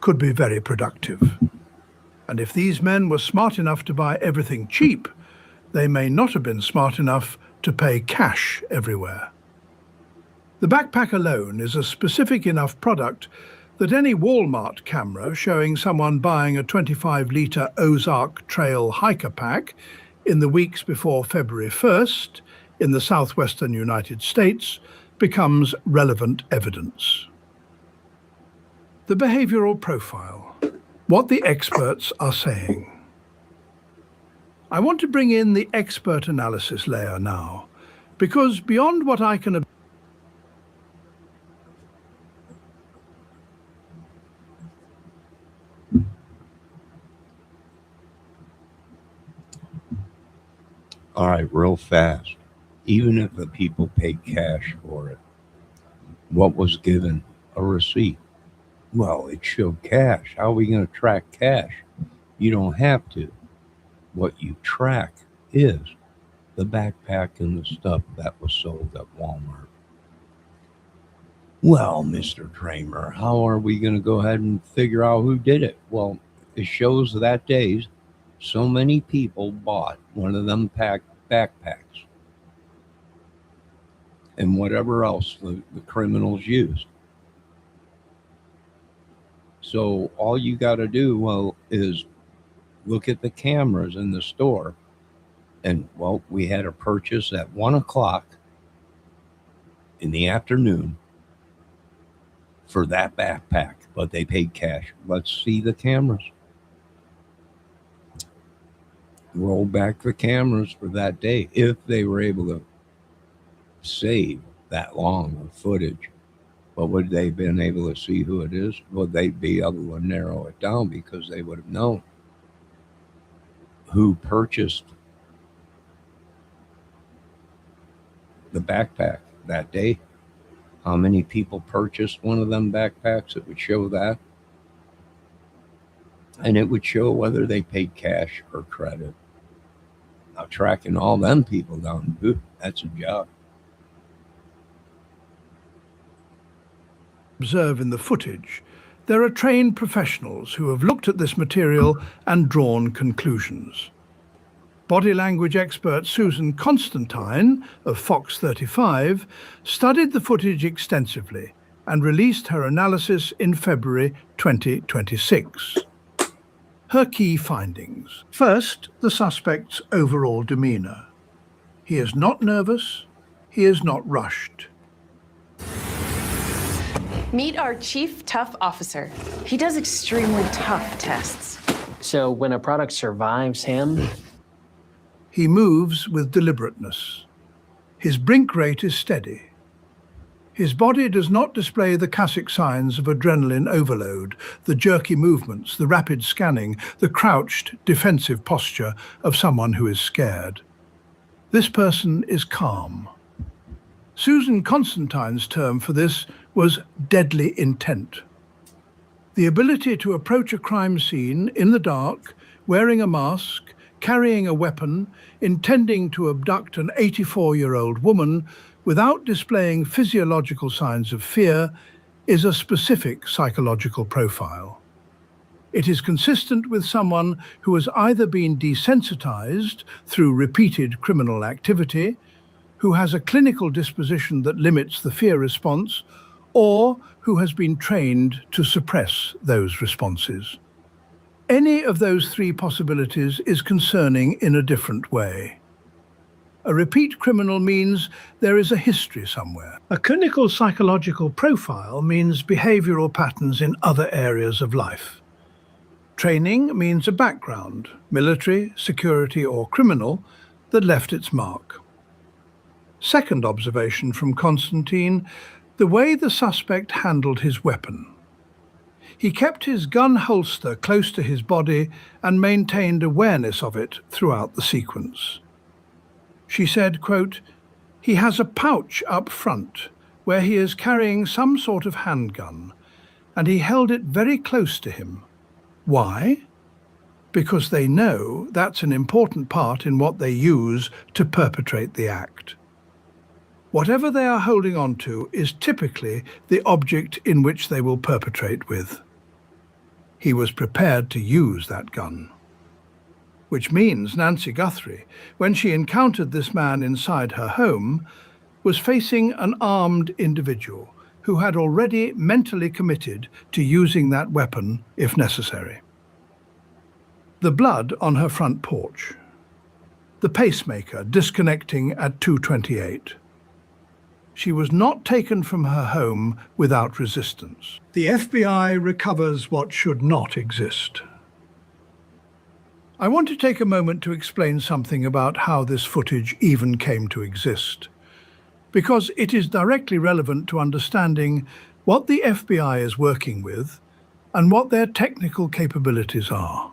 Could be very productive. And if these men were smart enough to buy everything cheap, they may not have been smart enough to pay cash everywhere. The backpack alone is a specific enough product that any Walmart camera showing someone buying a 25-litre Ozark Trail hiker pack in the weeks before February 1st in the southwestern United States becomes relevant evidence. The behavioral profile, what the experts are saying. I want to bring in the expert analysis layer now, because beyond what I can All right, real fast. Even if the people paid cash for it, what was given? A receipt. Well, it showed cash. How are we going to track cash? You don't have to. What you track is the backpack and the stuff that was sold at Walmart. Well, Mr. Kramer, how are we going to go ahead and figure out who did it? Well, it shows that day so many people bought one of them backpacks and whatever else the criminals used. So all you got to do, well, is look at the cameras in the store. And, well, we had a purchase at 1 o'clock in the afternoon for that backpack, but they paid cash. Let's see the cameras. Roll back the cameras for that day if they were able to save that long of footage. But would they have been able to see who it is? Would they be able to narrow it down because they would have known who purchased the backpack that day? How many people purchased one of them backpacks? It would show that. And it would show whether they paid cash or credit. Now, tracking all them people down, that's a job. Observe in the footage, there are trained professionals who have looked at this material and drawn conclusions. Body language expert Susan Constantine of Fox 35 studied the footage extensively and released her analysis in February 2026. Her key findings. First, the suspect's overall demeanor. He is not nervous. He is not rushed. Meet our Chief Tough Officer. He does extremely tough tests. So when a product survives him, he moves with deliberateness. His brink rate is steady. His body does not display the classic signs of adrenaline overload, the jerky movements, the rapid scanning, the crouched, defensive posture of someone who is scared. This person is calm. Susan Constantine's term for this was deadly intent. The ability to approach a crime scene in the dark, wearing a mask, carrying a weapon, intending to abduct an 84-year-old woman without displaying physiological signs of fear is a specific psychological profile. It is consistent with someone who has either been desensitized through repeated criminal activity, who has a clinical disposition that limits the fear response, or who has been trained to suppress those responses. Any of those three possibilities is concerning in a different way. A repeat criminal means there is a history somewhere. A clinical psychological profile means behavioral patterns in other areas of life. Training means a background, military, security, or criminal, that left its mark. Second observation from Constantine, the way the suspect handled his weapon. He kept his gun holster close to his body and maintained awareness of it throughout the sequence. She said, quote, "He has a pouch up front where he is carrying some sort of handgun, and he held it very close to him. Why? because they know that's an important part in what they use to perpetrate the act. Whatever they are holding on to is typically the object in which they will perpetrate with. He was prepared to use that gun. Which means Nancy Guthrie, when she encountered this man inside her home, was facing an armed individual who had already mentally committed to using that weapon if necessary. The blood on her front porch. The pacemaker disconnecting at 2:28. She was not taken from her home without resistance. The FBI recovers what should not exist. I want to take a moment to explain something about how this footage even came to exist, because it is directly relevant to understanding what the FBI is working with and what their technical capabilities are.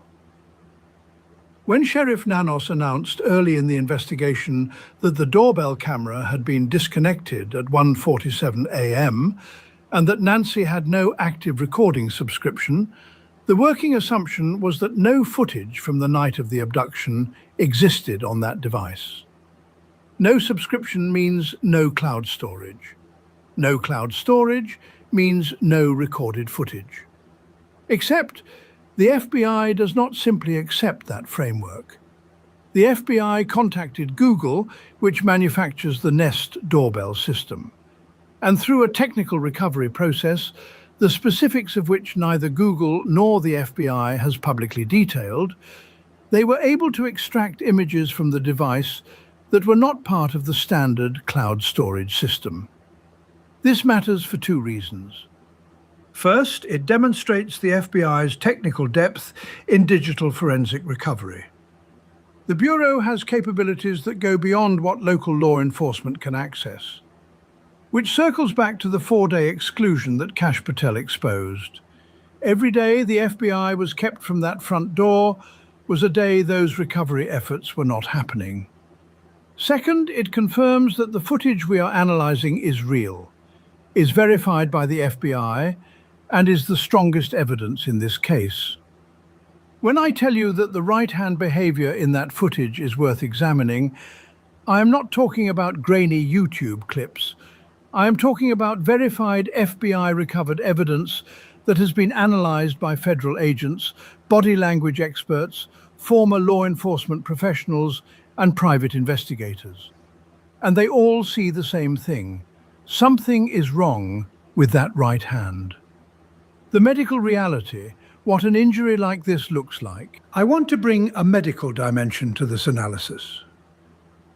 When Sheriff Nanos announced early in the investigation that the doorbell camera had been disconnected at 1:47 a.m. and that Nancy had no active recording subscription, the working assumption was that no footage from the night of the abduction existed on that device. No subscription means no cloud storage. No cloud storage means no recorded footage. Except the FBI does not simply accept that framework. The FBI contacted Google, which manufactures the Nest doorbell system. And through a technical recovery process, the specifics of which neither Google nor the FBI has publicly detailed, they were able to extract images from the device that were not part of the standard cloud storage system. This matters for two reasons. First, it demonstrates the FBI's technical depth in digital forensic recovery. The Bureau has capabilities that go beyond what local law enforcement can access, which circles back to the 4-day exclusion that Kash Patel exposed. Every day the FBI was kept from that front door was a day those recovery efforts were not happening. Second, it confirms that the footage we are analyzing is real, is verified by the FBI, and is the strongest evidence in this case. When I tell you that the right-hand behavior in that footage is worth examining, I am not talking about grainy YouTube clips. I am talking about verified FBI-recovered evidence that has been analyzed by federal agents, body language experts, former law enforcement professionals, and private investigators. And they all see the same thing. Something is wrong with that right hand. The medical reality, what an injury like this looks like. I want to bring a medical dimension to this analysis,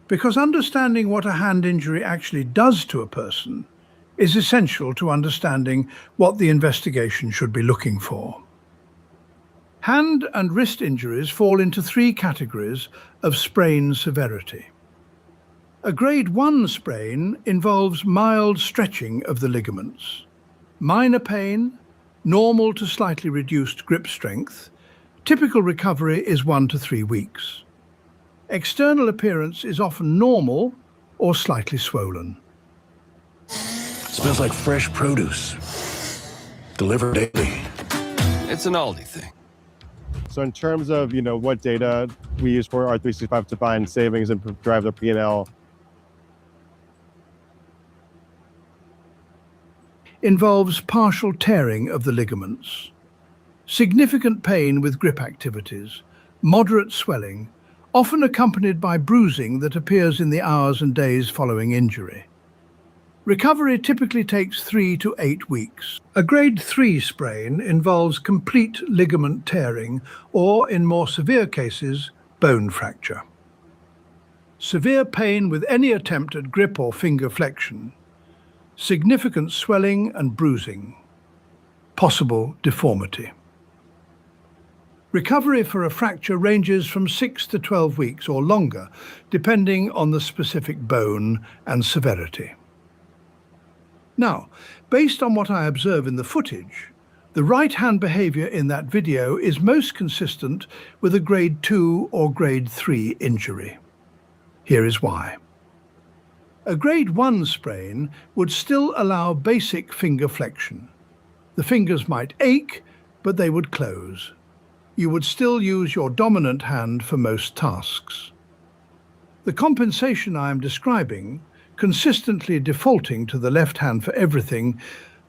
because understanding what a hand injury actually does to a person is essential to understanding what the investigation should be looking for. Hand and wrist injuries fall into 3 categories of sprain severity. A grade 1 sprain involves mild stretching of the ligaments, minor pain, normal to slightly reduced grip strength. Typical recovery is 1 to 3 weeks. External appearance is often normal or slightly swollen. Smells like fresh produce. Delivered daily. It's an Aldi thing. So in terms of, what data we use for R365 to find savings and drive the P&L, involves partial tearing of the ligaments, significant pain with grip activities, moderate swelling, often accompanied by bruising that appears in the hours and days following injury. Recovery typically takes 3 to 8 weeks. A grade 3 sprain involves complete ligament tearing or, in more severe cases, bone fracture. Severe pain with any attempt at grip or finger flexion, significant swelling and bruising, possible deformity. Recovery for a fracture ranges from 6 to 12 weeks or longer, depending on the specific bone and severity. Now, based on what I observe in the footage, the right-hand behavior in that video is most consistent with a grade 2 or grade 3 injury. Here is why. A grade 1 sprain would still allow basic finger flexion. The fingers might ache, but they would close. you would still use your dominant hand for most tasks. The compensation I am describing, consistently defaulting to the left hand for everything,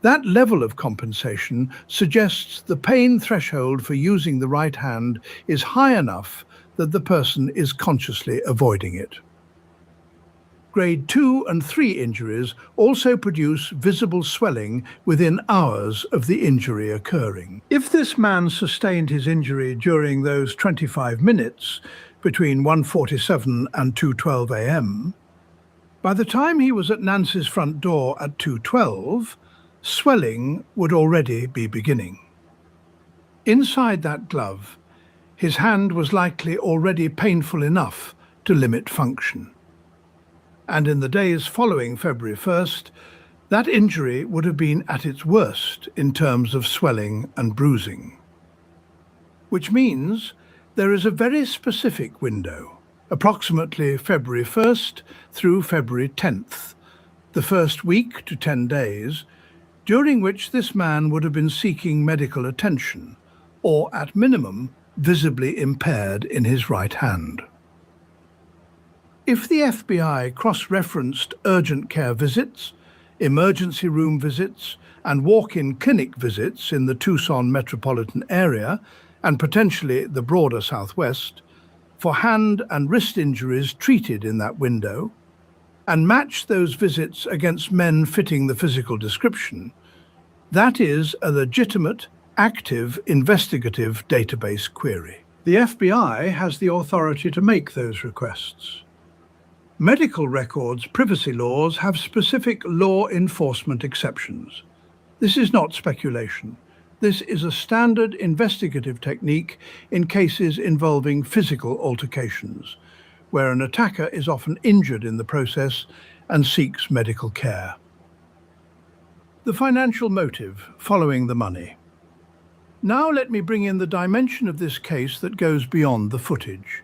that level of compensation suggests the pain threshold for using the right hand is high enough that the person is consciously avoiding it. Grade 2 and 3 injuries also produce visible swelling within hours of the injury occurring. If this man sustained his injury during those 25 minutes between 1:47 and 2:12 a.m., by the time he was at Nancy's front door at 2:12, swelling would already be beginning. Inside that glove, his hand was likely already painful enough to limit function. And in the days following February 1st, that injury would have been at its worst in terms of swelling and bruising. Which means there is a very specific window, approximately February 1st through February 10th, the first week to 10 days, during which this man would have been seeking medical attention, or at minimum, visibly impaired in his right hand. If the FBI cross-referenced urgent care visits, emergency room visits, and walk-in clinic visits in the Tucson metropolitan area, and potentially the broader Southwest, for hand and wrist injuries treated in that window, and matched those visits against men fitting the physical description, that is a legitimate, active, investigative database query. The FBI has the authority to make those requests. Medical records privacy laws have specific law enforcement exceptions. This is not speculation. This is a standard investigative technique in cases involving physical altercations, where an attacker is often injured in the process and seeks medical care. The financial motive following the money. Now let me bring in the dimension of this case that goes beyond the footage.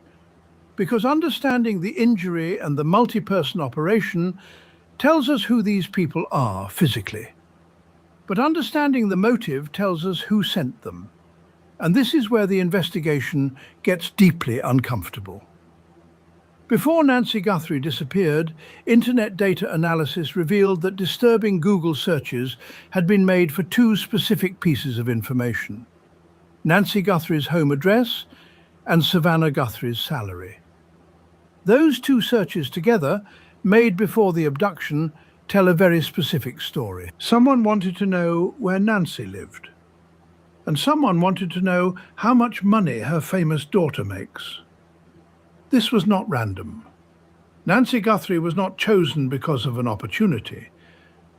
Because understanding the injury and the multi-person operation tells us who these people are physically. But understanding the motive tells us who sent them. And this is where the investigation gets deeply uncomfortable. Before Nancy Guthrie disappeared, internet data analysis revealed that disturbing Google searches had been made for two specific pieces of information: Nancy Guthrie's home address and Savannah Guthrie's salary. Those two searches together, made before the abduction, tell a very specific story. Someone wanted to know where Nancy lived, and someone wanted to know how much money her famous daughter makes. This was not random. Nancy Guthrie was not chosen because of an opportunity.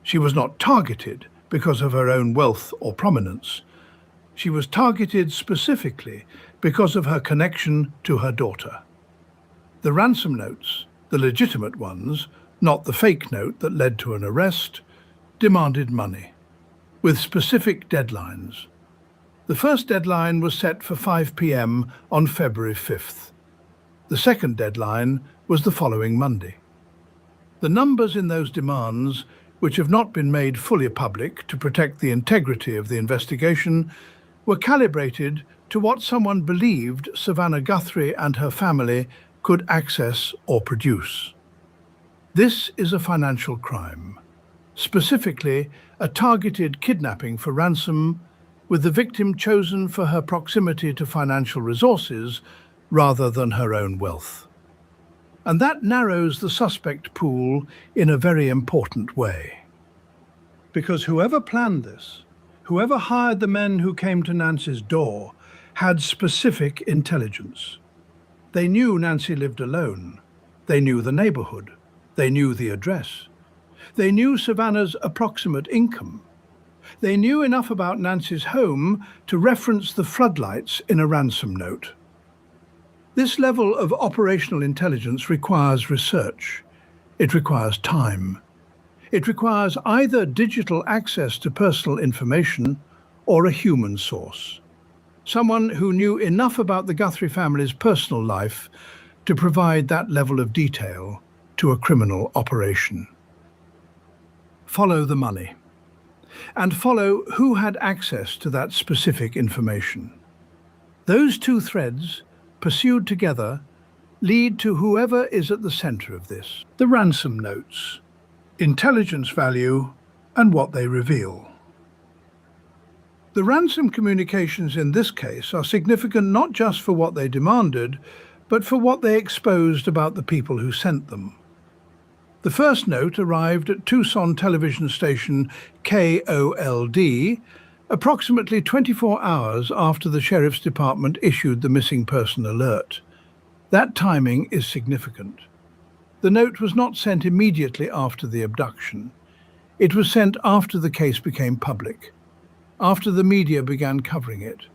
She was not targeted because of her own wealth or prominence. She was targeted specifically because of her connection to her daughter. The ransom notes, the legitimate ones, not the fake note that led to an arrest, demanded money, with specific deadlines. The first deadline was set for 5 p.m. on February 5th. The second deadline was the following Monday. The numbers in those demands, which have not been made fully public to protect the integrity of the investigation, were calibrated to what someone believed Savannah Guthrie and her family could access or produce. This is a financial crime, specifically a targeted kidnapping for ransom, with the victim chosen for her proximity to financial resources rather than her own wealth. And that narrows the suspect pool in a very important way. Because whoever planned this, whoever hired the men who came to Nancy's door, had specific intelligence. They knew Nancy lived alone. They knew the neighborhood. They knew the address. They knew Savannah's approximate income. They knew enough about Nancy's home to reference the floodlights in a ransom note. This level of operational intelligence requires research. It requires time. It requires either digital access to personal information or a human source. Someone who knew enough about the Guthrie family's personal life to provide that level of detail to a criminal operation. Follow the money, and follow who had access to that specific information. Those two threads, pursued together, lead to whoever is at the center of this. The ransom notes, intelligence value, and what they reveal. The ransom communications in this case are significant not just for what they demanded, but for what they exposed about the people who sent them. The first note arrived at Tucson television station KOLD approximately 24 hours after the Sheriff's Department issued the missing person alert. That timing is significant. The note was not sent immediately after the abduction. It was sent after the case became public, after the media began covering it.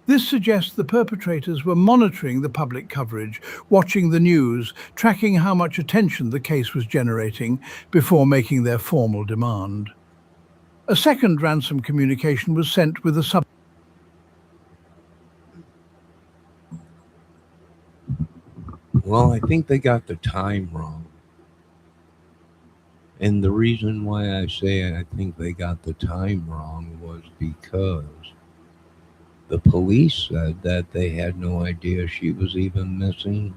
This suggests the perpetrators were monitoring the public coverage, watching the news, tracking how much attention the case was generating before making their formal demand. A second ransom communication was sent with a Well, I think they got the time wrong. And the reason why I say I think they got the time wrong was because the police said that they had no idea she was even missing,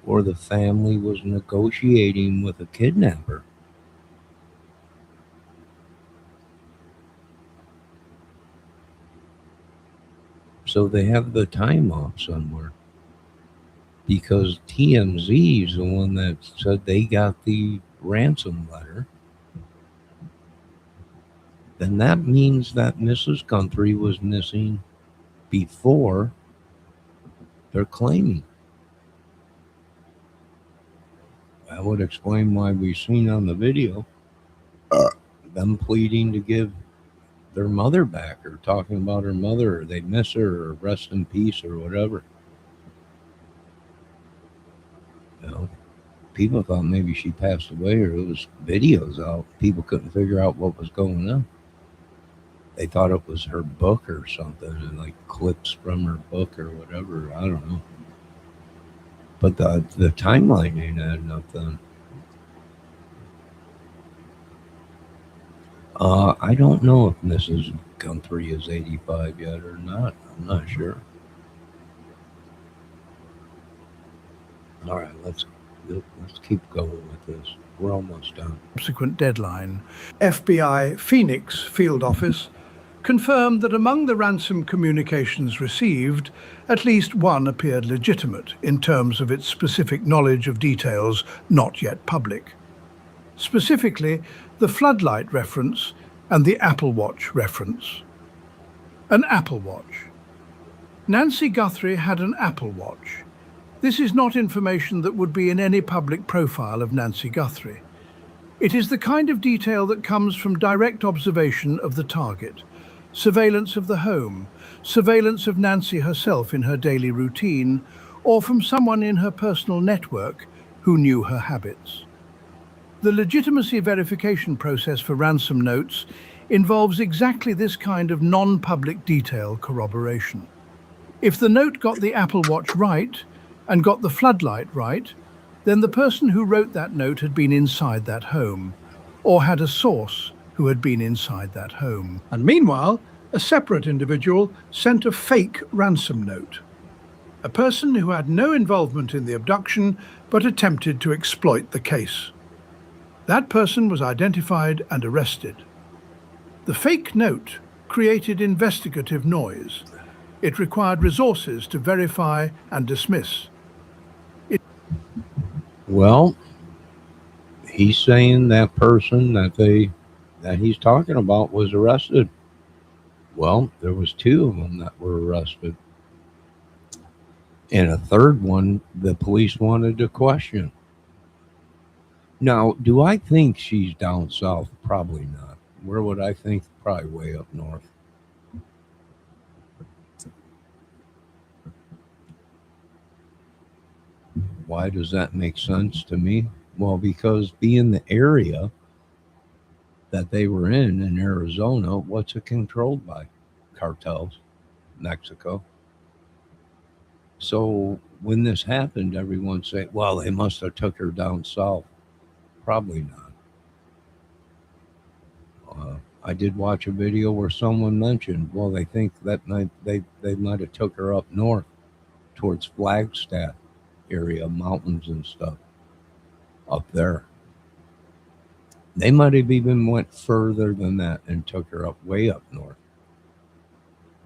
or the family was negotiating with a kidnapper. So they have the time off somewhere. Because TMZ is the one that said they got the ransom letter. Then that means that Mrs. Guthrie was missing before they're claiming. That would explain why we've seen on the video them pleading to give their mother back, or talking about her mother, or they miss her, or rest in peace, or whatever. You know, people thought maybe she passed away, or it was videos out. People couldn't figure out what was going on. They thought it was her book or something, and like clips from her book or whatever. I don't know. But the timeline ain't adding up then. I don't know if Mrs. Guthrie is 85 yet or not. I'm not sure. All right, let's keep going with this. We're almost done. Subsequent deadline. FBI Phoenix Field Office confirmed that among the ransom communications received, at least one appeared legitimate in terms of its specific knowledge of details not yet public. Specifically, the floodlight reference and the Apple Watch reference. An Apple Watch. Nancy Guthrie had an Apple Watch. This is not information that would be in any public profile of Nancy Guthrie. It is the kind of detail that comes from direct observation of the target, surveillance of the home, surveillance of Nancy herself in her daily routine, or from someone in her personal network who knew her habits. The legitimacy verification process for ransom notes involves exactly this kind of non-public detail corroboration. If the note got the Apple Watch right and got the floodlight right, then the person who wrote that note had been inside that home, or had a source who had been inside that home. And meanwhile, a separate individual sent a fake ransom note. A person who had no involvement in the abduction but attempted to exploit the case. That person was identified and arrested. The fake note created investigative noise. It required resources to verify and dismiss. Well, he's saying that person that he's talking about was arrested. Well, there was two of them that were arrested. And a third one the police wanted to question. Now, do I think she's down south? Probably not. Where would I think? Probably way up north. Why does that make sense to me? Well, because being the area that they were in Arizona, what's it controlled by? Cartels, Mexico. So when this happened, everyone say, well, they must have took her down south. Probably not. I did watch a video where someone mentioned, well, they think that night they might have took her up north towards Flagstaff area, mountains and stuff up there. They might have even went further than that and took her up way up north.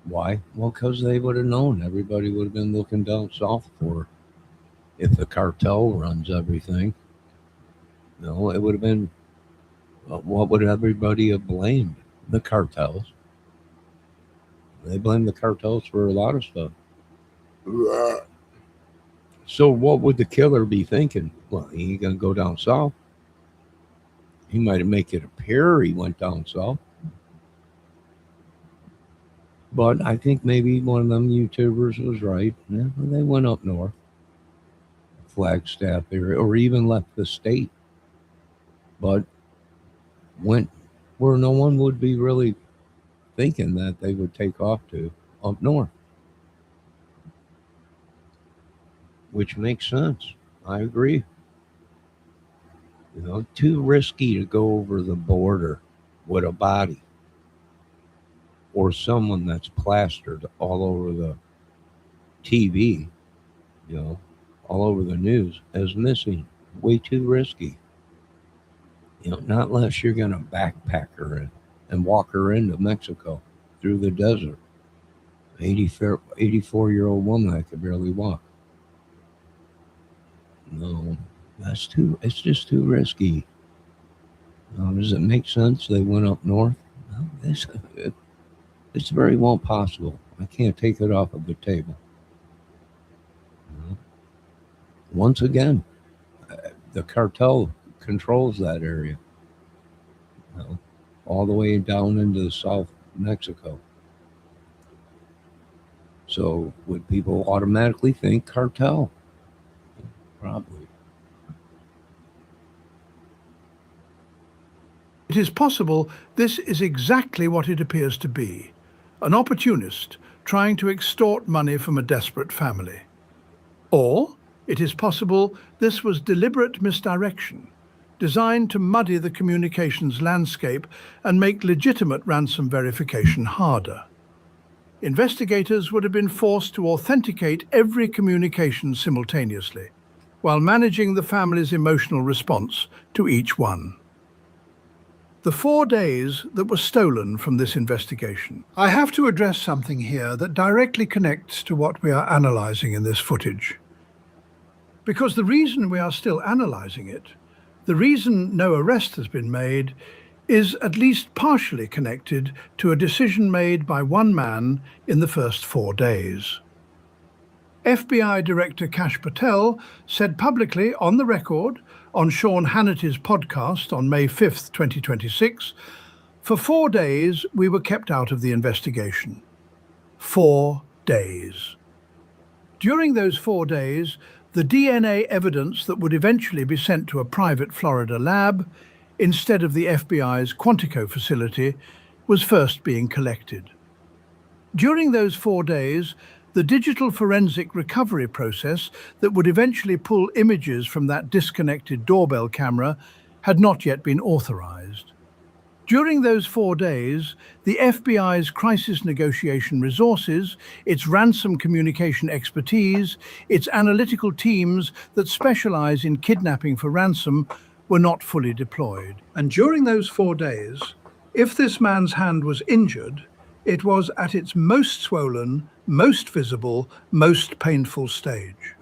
Why? Well, because they would have known. Everybody would have been looking down south for her. If the cartel runs everything, it would have been, what would everybody have blamed? The cartels. They blame the cartels for a lot of stuff. So what would the killer be thinking? Well, he ain't going to go down south. He might make it appear he went down south. But I think maybe one of them YouTubers was right. Yeah, they went up north, Flagstaff area, or even left the state. But went where no one would be really thinking that they would take off to, up north. Which makes sense. I agree. Too risky to go over the border with a body or someone that's plastered all over the TV, all over the news as missing. Way too risky. Not unless you're going to backpack her in and walk her into Mexico through the desert. 84-year-old woman that could barely walk. No, it's just too risky. Does it make sense they went up north? No, it's very well possible. I can't take it off of the table. Once again, the cartel controls that area. All the way down into South Mexico. So would people automatically think cartel? Probably. It is possible this is exactly what it appears to be, an opportunist trying to extort money from a desperate family. Or it is possible this was deliberate misdirection, designed to muddy the communications landscape and make legitimate ransom verification harder. Investigators would have been forced to authenticate every communication simultaneously, while managing the family's emotional response to each one. The 4 days that were stolen from this investigation. I have to address something here that directly connects to what we are analyzing in this footage. Because the reason we are still analyzing it, the reason no arrest has been made, is at least partially connected to a decision made by one man in the first 4 days. FBI Director Kash Patel said publicly on the record on Sean Hannity's podcast on May 5th, 2026, for 4 days we were kept out of the investigation. 4 days. During those 4 days, the DNA evidence that would eventually be sent to a private Florida lab, instead of the FBI's Quantico facility, was first being collected. During those 4 days, the digital forensic recovery process that would eventually pull images from that disconnected doorbell camera had not yet been authorized. During those 4 days, the FBI's crisis negotiation resources, its ransom communication expertise, its analytical teams that specialize in kidnapping for ransom were not fully deployed. And during those 4 days, if this man's hand was injured, it was at its most swollen, most visible, most painful stage.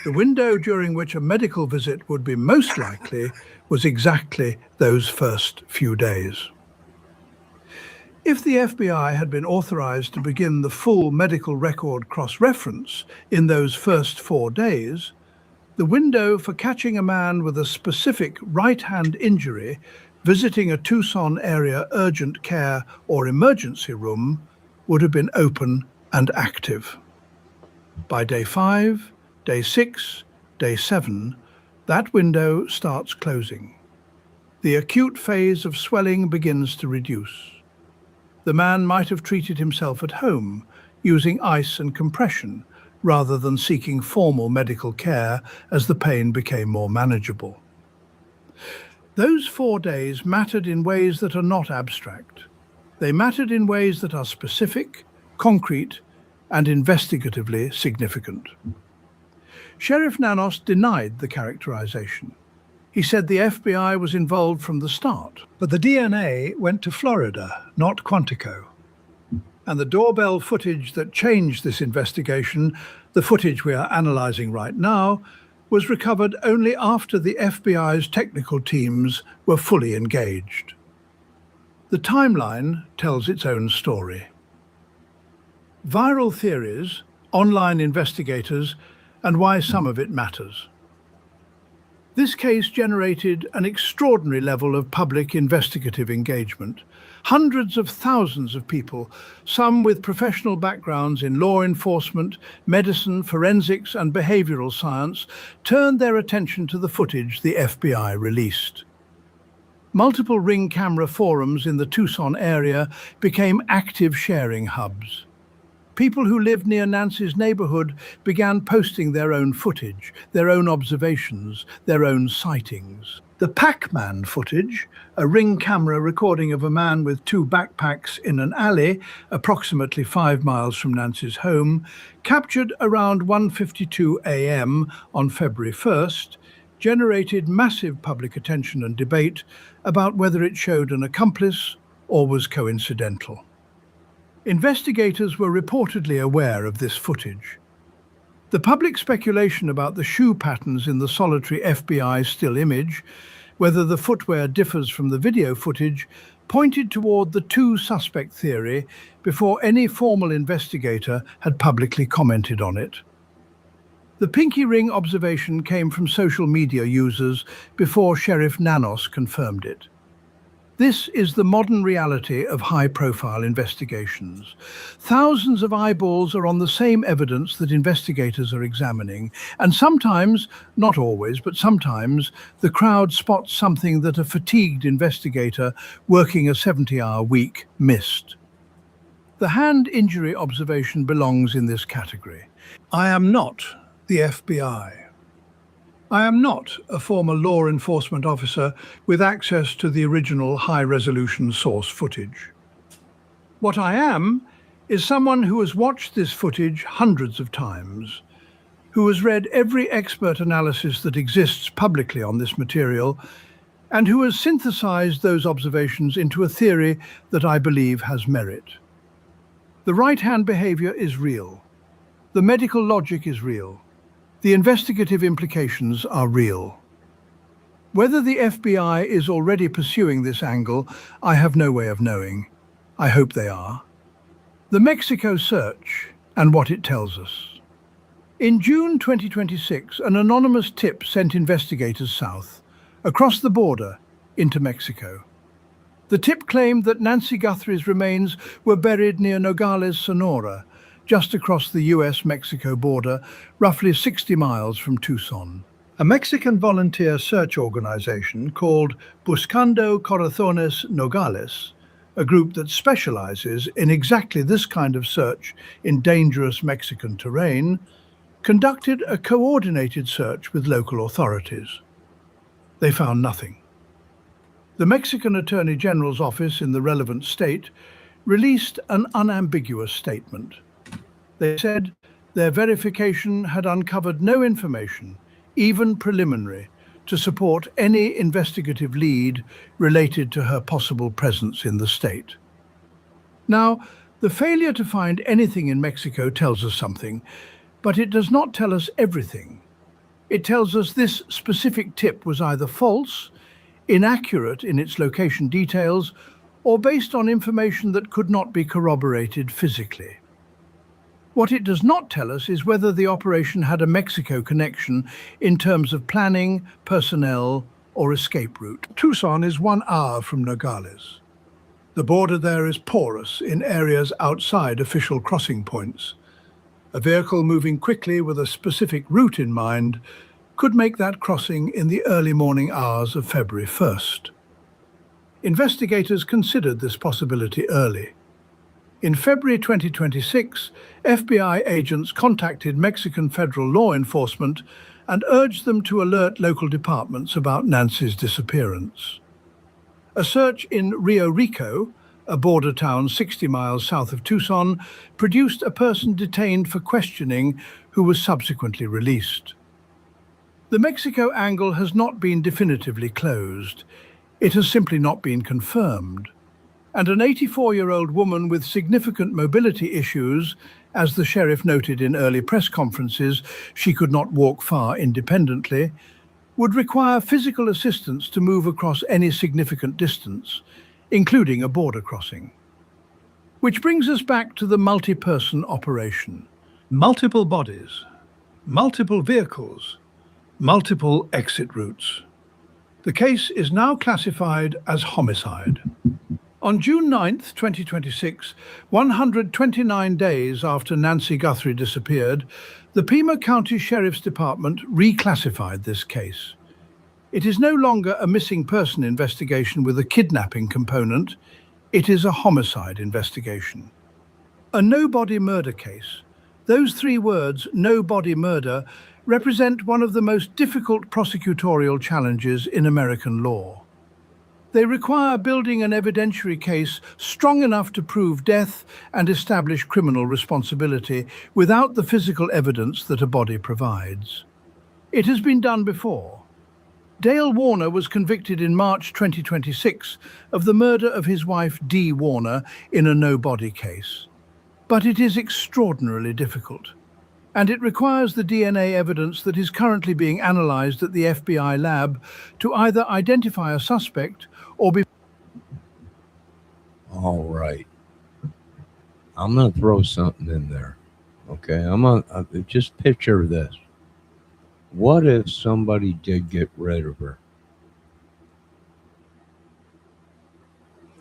The window during which a medical visit would be most likely was exactly those first few days. If the FBI had been authorized to begin the full medical record cross-reference in those first 4 days, the window for catching a man with a specific right-hand injury visiting a Tucson area urgent care or emergency room would have been open and active. By day 5, day 6, day 7, that window starts closing. The acute phase of swelling begins to reduce. The man might have treated himself at home using ice and compression rather than seeking formal medical care as the pain became more manageable. Those 4 days mattered in ways that are not abstract. They mattered in ways that are specific, concrete, and investigatively significant. Sheriff Nanos denied the characterization. He said the FBI was involved from the start. But the DNA went to Florida, not Quantico. And the doorbell footage that changed this investigation, the footage we are analyzing right now, was recovered only after the FBI's technical teams were fully engaged. The timeline tells its own story. Viral theories, online investigators, and why some of it matters. This case generated an extraordinary level of public investigative engagement. Hundreds of thousands of people, some with professional backgrounds in law enforcement, medicine, forensics, and behavioral science, turned their attention to the footage the FBI released. Multiple Ring camera forums in the Tucson area became active sharing hubs. People who lived near Nancy's neighborhood began posting their own footage, their own observations, their own sightings. The Pac-Man footage, a Ring camera recording of a man with 2 backpacks in an alley approximately 5 miles from Nancy's home, captured around 1:52 a.m. on February 1st, generated massive public attention and debate about whether it showed an accomplice or was coincidental. Investigators were reportedly aware of this footage. The public speculation about the shoe patterns in the solitary FBI still image, whether the footwear differs from the video footage, pointed toward the 2 suspect theory before any formal investigator had publicly commented on it. The pinky ring observation came from social media users before Sheriff Nanos confirmed it. This is the modern reality of high-profile investigations. Thousands of eyeballs are on the same evidence that investigators are examining, and sometimes, not always, but sometimes, the crowd spots something that a fatigued investigator working a 70-hour week missed. The hand injury observation belongs in this category. I am not the FBI. I am not a former law enforcement officer with access to the original high-resolution source footage. What I am is someone who has watched this footage hundreds of times, who has read every expert analysis that exists publicly on this material, and who has synthesized those observations into a theory that I believe has merit. The right-hand behavior is real. The medical logic is real. The investigative implications are real. Whether the FBI is already pursuing this angle, I have no way of knowing. I hope they are. The Mexico search and what it tells us. In June 2026, an anonymous tip sent investigators south, across the border, into Mexico. The tip claimed that Nancy Guthries' remains were buried near Nogales, Sonora, just across the US-Mexico border, roughly 60 miles from Tucson. A Mexican volunteer search organization called Buscando Corazones Nogales, a group that specializes in exactly this kind of search in dangerous Mexican terrain, conducted a coordinated search with local authorities. They found nothing. The Mexican Attorney General's office in the relevant state released an unambiguous statement. They said their verification had uncovered no information, even preliminary, to support any investigative lead related to her possible presence in the state. Now, the failure to find anything in Mexico tells us something, but it does not tell us everything. It tells us this specific tip was either false, inaccurate in its location details, or based on information that could not be corroborated physically. What it does not tell us is whether the operation had a Mexico connection in terms of planning, personnel, or escape route. Tucson is 1 hour from Nogales. The border there is porous in areas outside official crossing points. A vehicle moving quickly with a specific route in mind could make that crossing in the early morning hours of February 1st. Investigators considered this possibility early. In February 2026, FBI agents contacted Mexican federal law enforcement and urged them to alert local departments about Nancy's disappearance. A search in Rio Rico, a border town 60 miles south of Tucson, produced a person detained for questioning who was subsequently released. The Mexico angle has not been definitively closed. It has simply not been confirmed. And an 84-year-old woman with significant mobility issues, as the sheriff noted in early press conferences, she could not walk far independently, would require physical assistance to move across any significant distance, including a border crossing. Which brings us back to the multi-person operation. Multiple bodies, multiple vehicles, multiple exit routes. The case is now classified as homicide. On June 9th, 2026, 129 days after Nancy Guthrie disappeared, the Pima County Sheriff's Department reclassified this case. It is no longer a missing person investigation with a kidnapping component. It is a homicide investigation. A no-body murder case. Those three words, no-body murder, represent one of the most difficult prosecutorial challenges in American law. They require building an evidentiary case strong enough to prove death and establish criminal responsibility without the physical evidence that a body provides. It has been done before. Dale Warner was convicted in March 2026 of the murder of his wife Dee Warner in a no-body case. But it is extraordinarily difficult. And it requires the DNA evidence that is currently being analyzed at the FBI lab to either identify a suspect or be... All right. I'm going to throw something in there. Okay. Just picture this. What if somebody did get rid of her?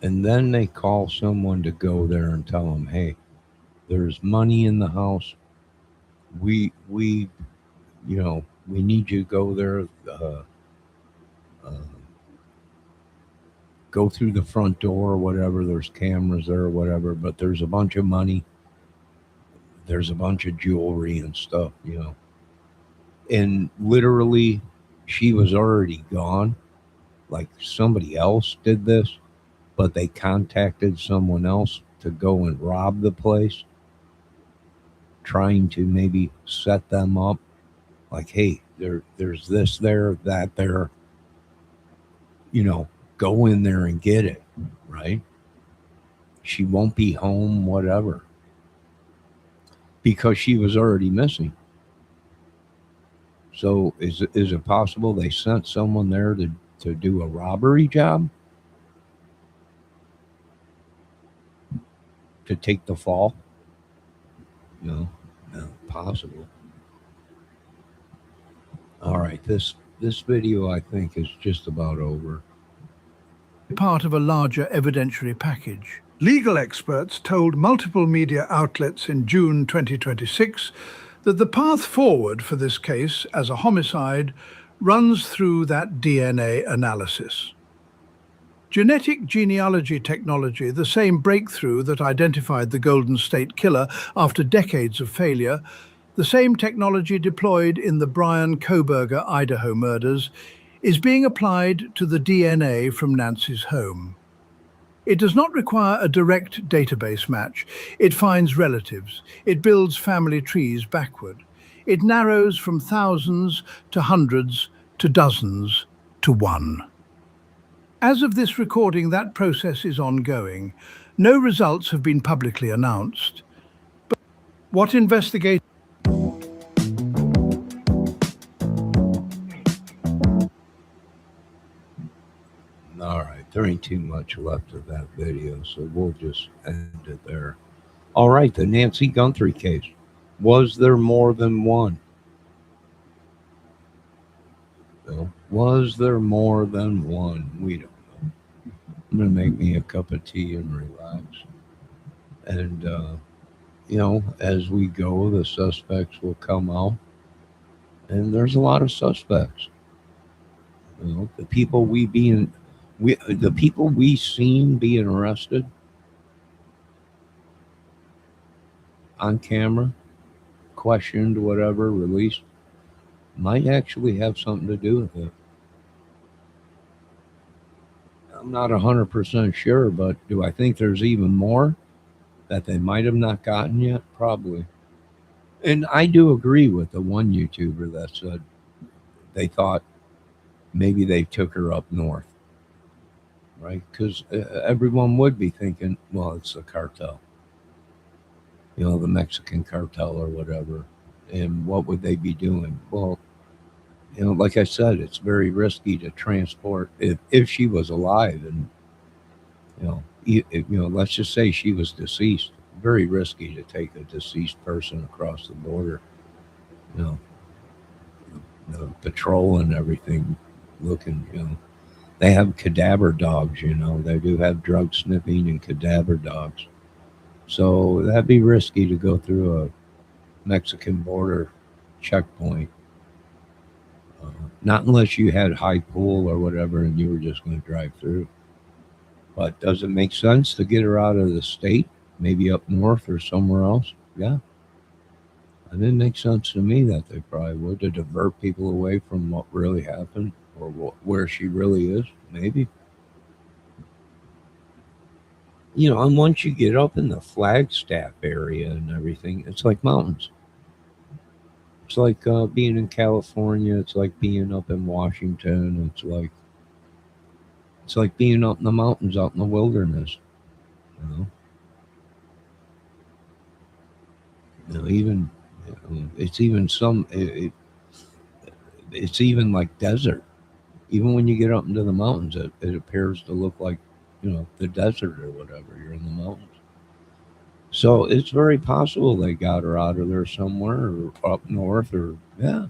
And then they call someone to go there and tell them, hey, there's money in the house. We need you to go there, go through the front door or whatever. There's cameras there or whatever, but there's a bunch of money. There's a bunch of jewelry and stuff, And literally, she was already gone. Like somebody else did this, but they contacted someone else to go and rob the place, trying to maybe set them up. Like, hey, there's this there, that there. Go in there and get it, right? She won't be home, whatever. Because she was already missing. So is it possible they sent someone there to do a robbery job? To take the fall? No, possible. All right, this video, I think, is just about over. Part of a larger evidentiary package. Legal experts told multiple media outlets in June 2026 that the path forward for this case as a homicide runs through that DNA analysis. Genetic genealogy technology, the same breakthrough that identified the Golden State Killer after decades of failure, the same technology deployed in the Brian Kohberger Idaho murders, is being applied to the DNA from Nancy's home. It does not require a direct database match. It finds relatives. It builds family trees backward. It narrows from thousands to hundreds to dozens to one. As of this recording, that process is ongoing. No results have been publicly announced. But what investigators... All right, there ain't too much left of that video, so we'll just end it there. All right, the Nancy Guthrie case. Was there more than one? Well, was there more than one? We don't know. I'm going to make me a cup of tea and relax. And, as we go, the suspects will come out. And there's a lot of suspects. The people the people we seen being arrested on camera, questioned, whatever, released, might actually have something to do with it. I'm not 100% sure, but do I think there's even more that they might have not gotten yet? Probably. And I do agree with the one YouTuber that said they thought maybe they took her up north, right? Because everyone would be thinking, well, it's the cartel, the Mexican cartel or whatever. And what would they be doing? Well, like I said, it's very risky to transport if she was alive, and let's just say she was deceased. Very risky to take a deceased person across the border. You know, the patrol and everything, looking. They have cadaver dogs. They do have drug sniffing and cadaver dogs. So that'd be risky to go through a Mexican border checkpoint. Not unless you had high pool or whatever and you were just going to drive through. But does it make sense to get her out of the state, maybe up north or somewhere else? Yeah. And it makes sense to me that they probably would, to divert people away from what really happened or where she really is, maybe. And once you get up in the Flagstaff area and everything, it's like mountains. It's like being in California. It's like being up in Washington. It's like being up in the mountains, out in the wilderness. Even it's even it's even like desert. Even when you get up into the mountains, it appears to look like the desert or whatever. You're in the mountains, so it's very possible they got her out of there somewhere or up north, or yeah,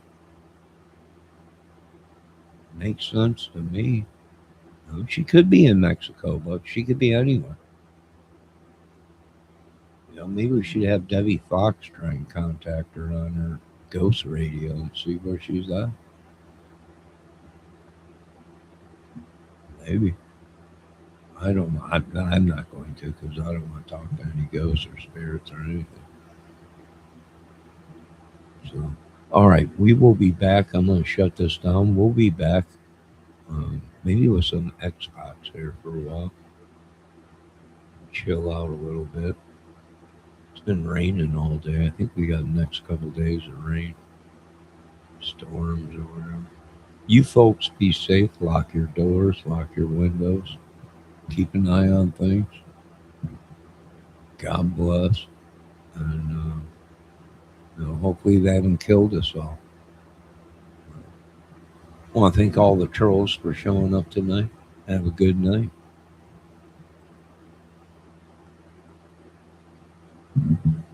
makes sense to me. She could be in Mexico, but she could be anywhere. Maybe we should have Debbie Fox try and contact her on her ghost radio and see where she's at. Maybe. I don't know. I'm not going to, because I don't want to talk to any ghosts or spirits or anything. So, all right, we will be back. I'm going to shut this down. We'll be back, maybe with some Xbox here for a while. Chill out a little bit. It's been raining all day. I think we got the next couple of days of rain, storms or whatever. You folks be safe. Lock your doors, lock your windows. Keep an eye on things. God bless. And hopefully they haven't killed us all. I want to thank all the trolls for showing up tonight. Have a good night.